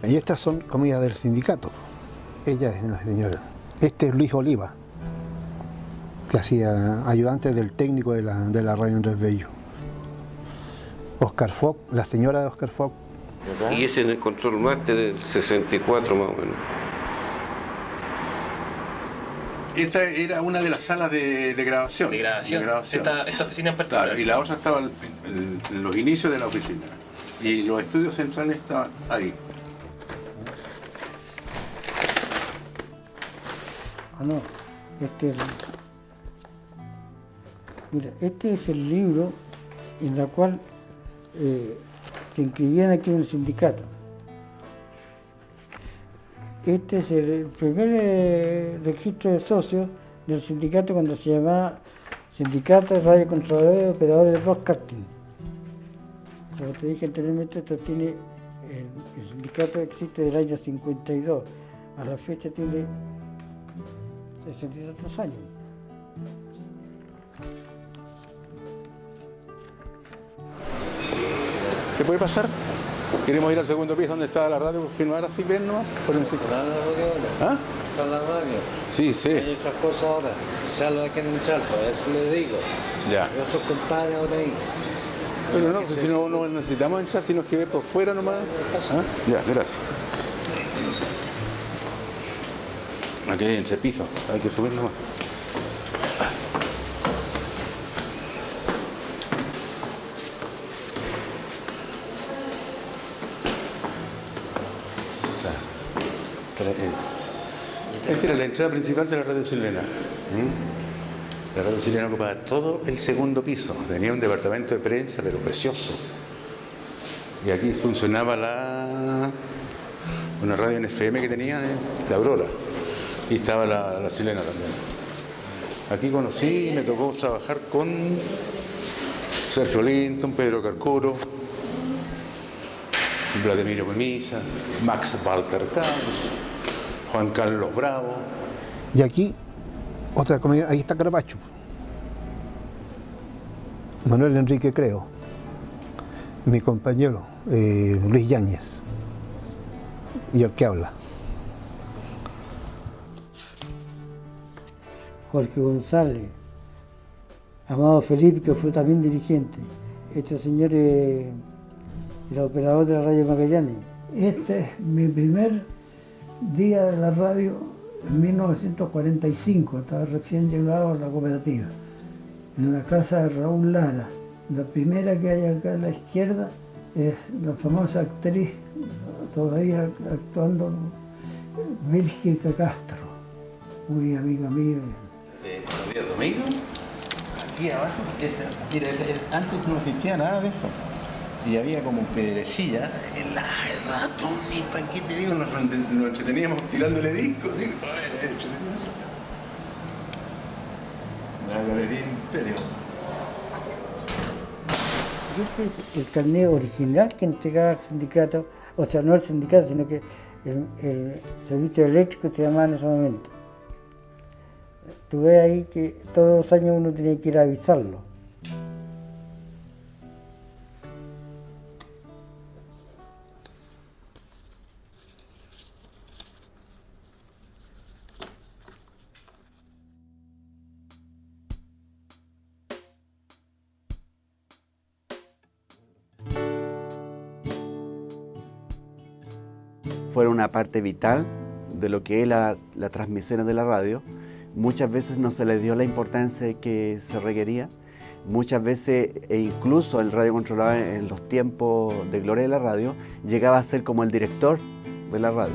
Y estas son comidas del sindicato. Ella es la señora. Este es Luis Oliva, que hacía ayudante del técnico de la radio Andrés Bello. Oscar Fock, la señora de Oscar Fock. Y ese en el Control Master del 64 más o menos. Esta era una de las salas de grabación. De grabación. Esta oficina en particular. Claro, y la otra estaba en los inicios de la oficina. Y los estudios centrales estaban ahí. Ah, no, mira, este es el libro en el cual se inscribían aquí en el sindicato. Este es el primer registro de socios del sindicato cuando se llamaba Sindicato de Radio Controladores y Operadores de Broadcasting. Como te dije anteriormente, esto tiene, el sindicato existe del año 52, a la fecha tiene 62 años. ¿Se puede pasar? Queremos ir al segundo piso donde estaba la radio por filmar así, ven nomás, por encima. ¿Ah? Está en la radio. Sí, sí. Hay otras cosas ahora. Ya lo quieren entrar, por eso le digo. Ya. Esos compadres ahora ahí. Pero no, pues si no necesitamos entrar, sino que ver por fuera nomás. ¿Ah? Ya, gracias. Aquí hay entrepiso, hay que subir nomás. Esa era la entrada principal de la radio chilena. La radio chilena ocupaba todo el segundo piso. Tenía un departamento de prensa, pero precioso. Y aquí funcionaba una radio en FM que tenía, la Aurora. Y estaba la chilena también. Aquí conocí, me tocó trabajar con Sergio Linton, Pedro Carcuro, Vladimiro Memisa, Max Walter Campos, Juan Carlos Bravo. Y aquí, otra comedia, ahí está Caravaggio. Manuel Enrique Creo. Mi compañero, Luis Yáñez. Y el que habla. Jorge González. Amado Felipe, que fue también dirigente. Este señor era operador de la radio Magallanes. Este es mi primer día de la radio en 1945, estaba recién llegado a la cooperativa, en la casa de Raúl Lara, la primera que hay acá a la izquierda, es la famosa actriz, todavía actuando, Bélgica Castro, muy amiga mía. ¿Javier Domingo? Aquí abajo, mira, antes no existía nada de eso. Y había como pedrecilla, el ratón, ni para qué te digo, nos entreteníamos tirándole discos. ¿Sí? La Galería Imperio. Este es el carnet original que entregaba el sindicato, o sea, no el sindicato, sino que el servicio eléctrico se llamaba en ese momento. Tú ves ahí que todos los años uno tenía que ir a avisarlo. Fueron una parte vital de lo que es la transmisión de la radio. Muchas veces no se les dio la importancia que se requería. Muchas veces, e incluso el radio controlado en los tiempos de gloria de la radio, llegaba a ser como el director de la radio.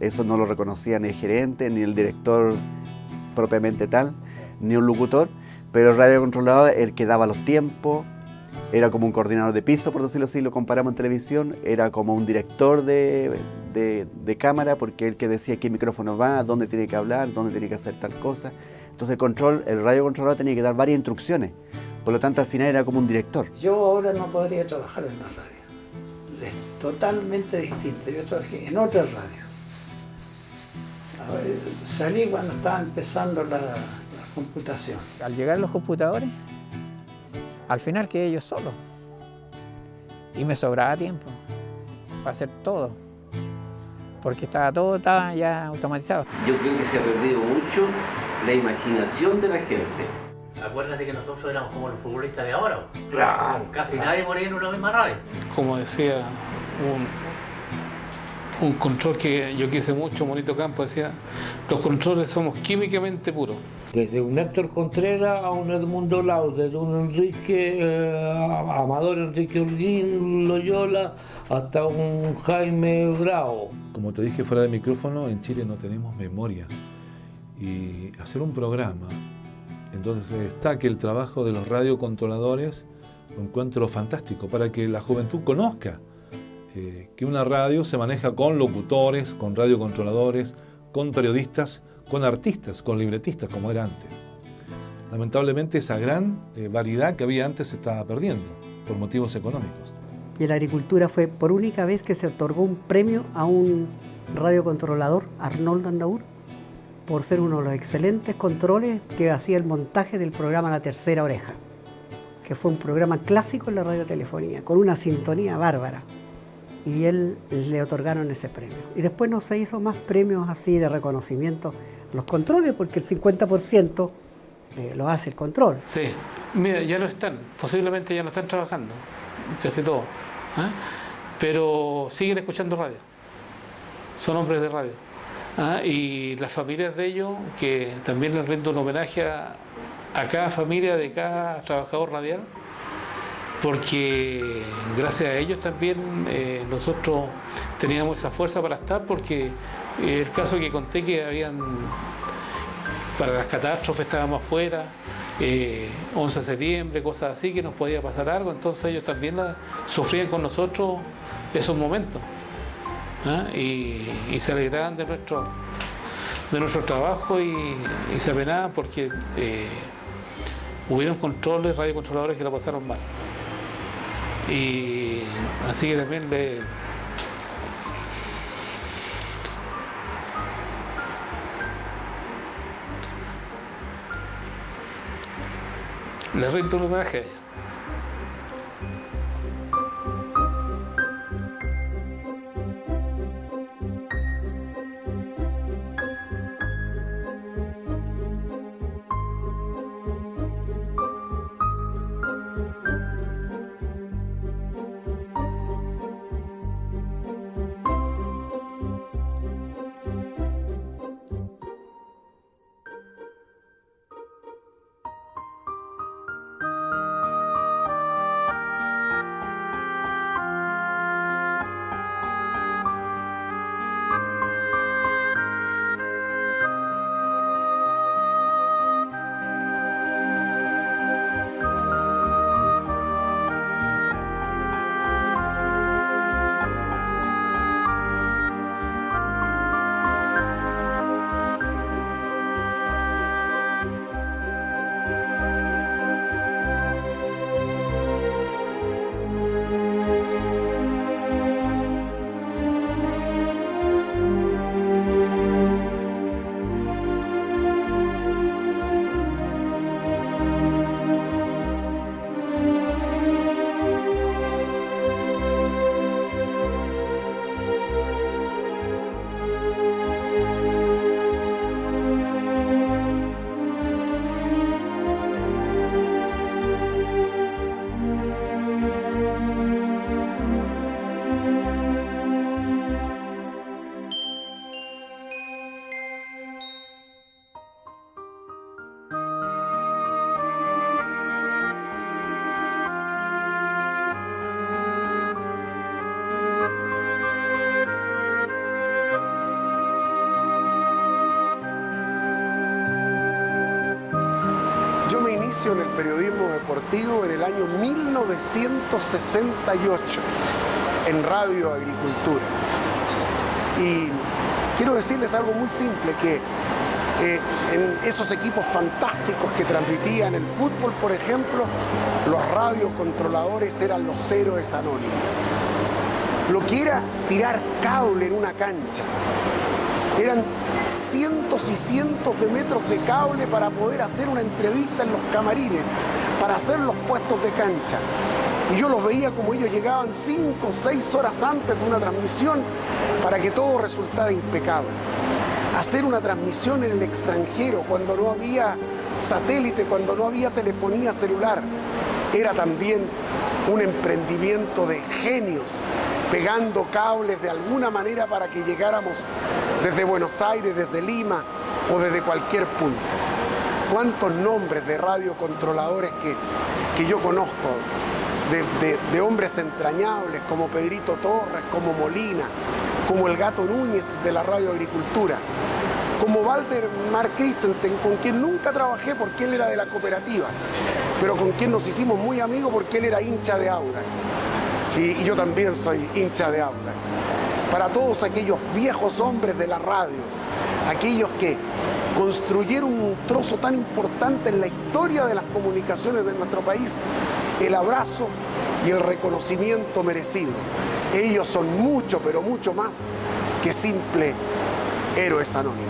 Eso no lo reconocía ni el gerente, ni el director propiamente tal, ni un locutor, pero el radio controlado, el que daba los tiempos, era como un coordinador de piso, por decirlo así, lo comparamos en televisión, era como un director de cámara, porque él que decía qué micrófono va, dónde tiene que hablar, dónde tiene que hacer tal cosa. Entonces el radio controlado tenía que dar varias instrucciones, por lo tanto al final era como un director. Yo ahora no podría trabajar en la radio, es totalmente distinto. Yo trabajé en otra radio. Salí cuando estaba empezando la computación. Al llegar los computadores, al final quedé yo solo y me sobraba tiempo para hacer todo, porque todo estaba ya automatizado. Yo creo que se ha perdido mucho la imaginación de la gente. Acuérdate que nosotros éramos como los futbolistas de ahora. Claro. Casi nadie moría en una misma radio. Como decía un control que yo quise mucho, Monito Campo, decía, los controles somos químicamente puros. Desde un Héctor Contreras a un Edmundo Lau, desde un Amador Enrique Urguín, Loyola, hasta un Jaime Bravo. Como te dije fuera de micrófono, en Chile no tenemos memoria. Y hacer un programa, entonces destaque el trabajo de los radiocontroladores, lo encuentro fantástico, para que la juventud conozca que una radio se maneja con locutores, con radiocontroladores, con periodistas, con artistas, con libretistas, como era antes. Lamentablemente esa gran variedad que había antes se estaba perdiendo por motivos económicos. Y en la agricultura fue por única vez que se otorgó un premio a un radiocontrolador, Arnoldo Andaur, por ser uno de los excelentes controles que hacía el montaje del programa La Tercera Oreja, que fue un programa clásico en la radiotelefonía, con una sintonía bárbara. Y él le otorgaron ese premio. Y después no se hizo más premios así de reconocimiento a los controles, porque el 50% lo hace el control. Sí, mira, ya no están, posiblemente ya no están trabajando, casi todo, pero siguen escuchando radio, son hombres de radio. Y las familias de ellos, que también les rindo un homenaje a cada familia de cada trabajador radial, porque gracias a ellos también nosotros teníamos esa fuerza para estar, porque el caso que conté que habían, para las catástrofes estábamos afuera, 11 de septiembre, cosas así, que nos podía pasar algo, entonces ellos también sufrían con nosotros esos momentos, y se alegraban de nuestro trabajo y se apenaban porque hubieron controles, radiocontroladores que lo pasaron mal. Y así que también le rindo un homenaje. inicio en el periodismo deportivo en el año 1968 en Radio Agricultura. Y quiero decirles algo muy simple, que en esos equipos fantásticos que transmitían el fútbol, por ejemplo, los radiocontroladores eran los héroes anónimos. Lo que era tirar cable en una cancha, eran cientos y cientos de metros de cable para poder hacer una entrevista en los camarines, para hacer los puestos de cancha. Y yo los veía como ellos llegaban 5 o 6 horas antes de una transmisión para que todo resultara impecable. Hacer una transmisión en el extranjero cuando no había satélite, cuando no había telefonía celular, era también un emprendimiento de genios, pegando cables de alguna manera para que llegáramos desde Buenos Aires, desde Lima o desde cualquier punto. ¿Cuántos nombres de radiocontroladores que yo conozco? De hombres entrañables como Pedrito Torres, como Molina, como el Gato Núñez de la Radio Agricultura, como Waldemar Christensen, con quien nunca trabajé porque él era de la cooperativa, pero con quien nos hicimos muy amigos porque él era hincha de Audax. Y yo también soy hincha de Audax. Para todos aquellos viejos hombres de la radio, aquellos que construyeron un trozo tan importante en la historia de las comunicaciones de nuestro país, el abrazo y el reconocimiento merecido. Ellos son mucho, pero mucho más que simples héroes anónimos.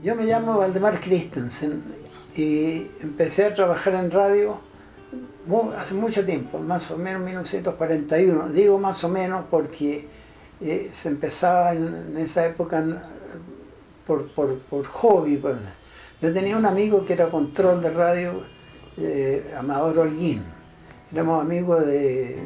Yo me llamo Waldemar Christensen y empecé a trabajar en radio hace mucho tiempo, más o menos 1941. Digo más o menos porque se empezaba en esa época por hobby. Yo tenía un amigo que era control de radio, Amador Holguín. Éramos amigos de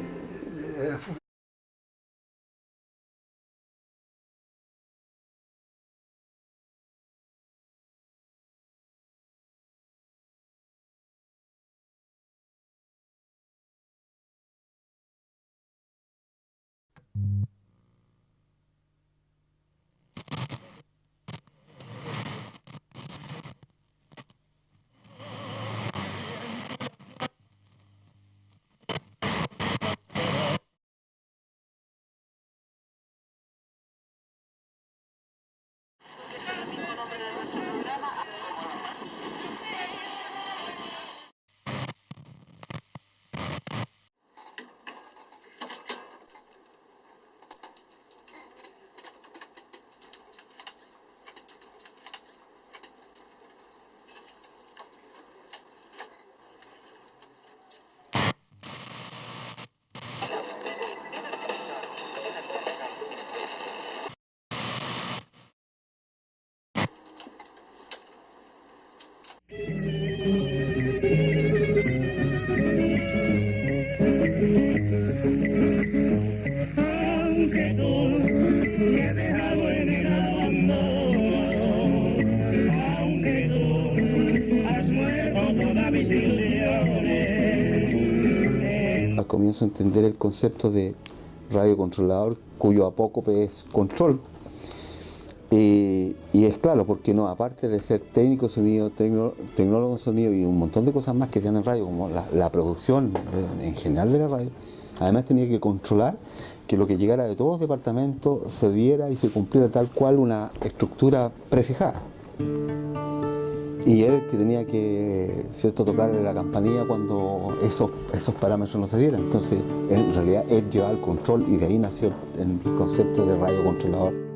al comienzo entender el concepto de radiocontrolador, cuyo apócope es control. Y es claro, porque no, aparte de ser técnico de sonido, tecnólogo de sonido y un montón de cosas más que se dan en radio, como la producción en general de la radio, además tenía que controlar que lo que llegara de todos los departamentos se diera y se cumpliera tal cual una estructura prefijada. Y él que tenía que, ¿cierto?, tocar la campanilla cuando esos parámetros no se dieran. Entonces, en realidad, él llevaba el control y de ahí nació el concepto de radiocontrolador.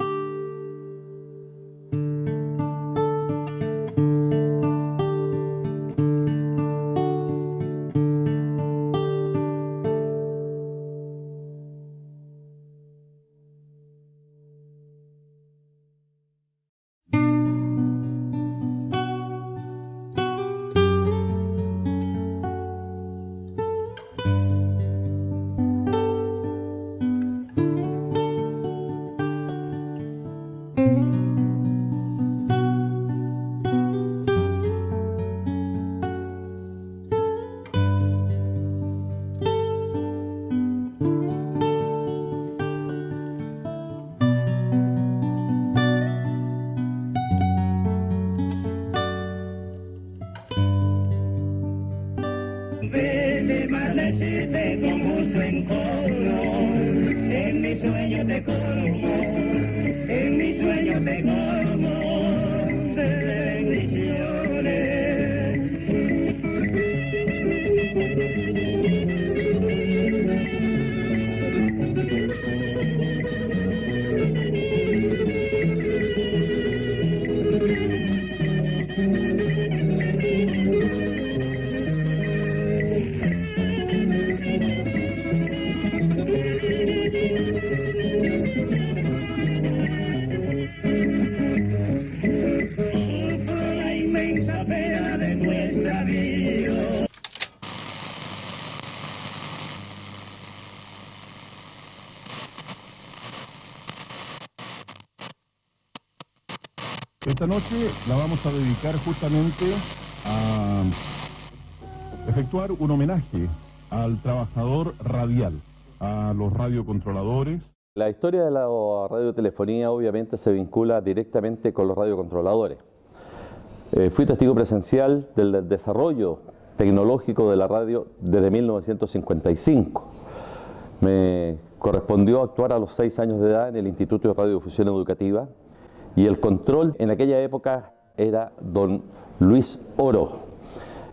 Esta noche la vamos a dedicar justamente a efectuar un homenaje al trabajador radial, a los radiocontroladores. La historia de la radiotelefonía obviamente se vincula directamente con los radiocontroladores. Fui testigo presencial del desarrollo tecnológico de la radio desde 1955. Me correspondió actuar a los 6 años de edad en el Instituto de Radiodifusión Educativa y el control en aquella época era don Luis Oro.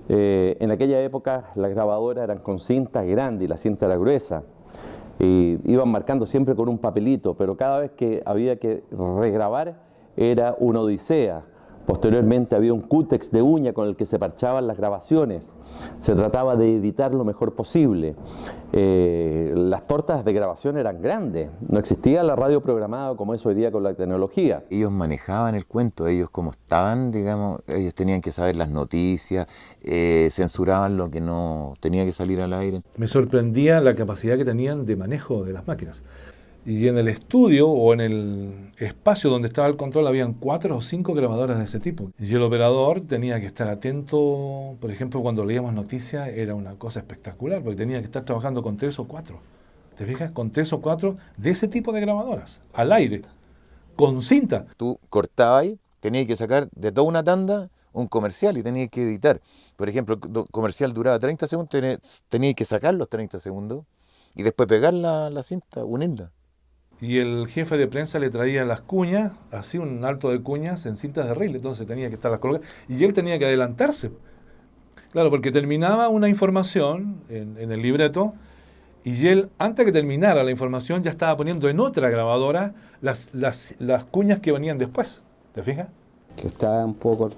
En aquella época las grabadoras eran con cinta grande y la cinta era gruesa. Y iban marcando siempre con un papelito, pero cada vez que había que regrabar era una odisea. Posteriormente había un cútex de uña con el que se parchaban las grabaciones. Se trataba de editar lo mejor posible. Las tortas de grabación eran grandes. No existía la radio programada como es hoy día con la tecnología. Ellos manejaban el cuento, ellos como estaban, digamos, ellos tenían que saber las noticias, censuraban lo que no tenía que salir al aire. Me sorprendía la capacidad que tenían de manejo de las máquinas. Y en el estudio o en el espacio donde estaba el control habían 4 o 5 grabadoras de ese tipo. Y el operador tenía que estar atento, por ejemplo, cuando leíamos noticias era una cosa espectacular, porque tenía que estar trabajando con 3 o 4. ¿Te fijas? Con 3 o 4 de ese tipo de grabadoras, al aire, con cinta. Tú cortabas ahí, tenías que sacar de toda una tanda un comercial y tenías que editar. Por ejemplo, el comercial duraba 30 segundos, tenías que sacar los 30 segundos y después pegar la cinta, unirla. Y el jefe de prensa le traía las cuñas, así un alto de cuñas en cintas de reel, entonces tenía que estarlas colgadas. Y él tenía que adelantarse. Claro, porque terminaba una información en el libreto y él, antes que terminara la información, ya estaba poniendo en otra grabadora las cuñas que venían después. ¿Te fijas? Que está un poco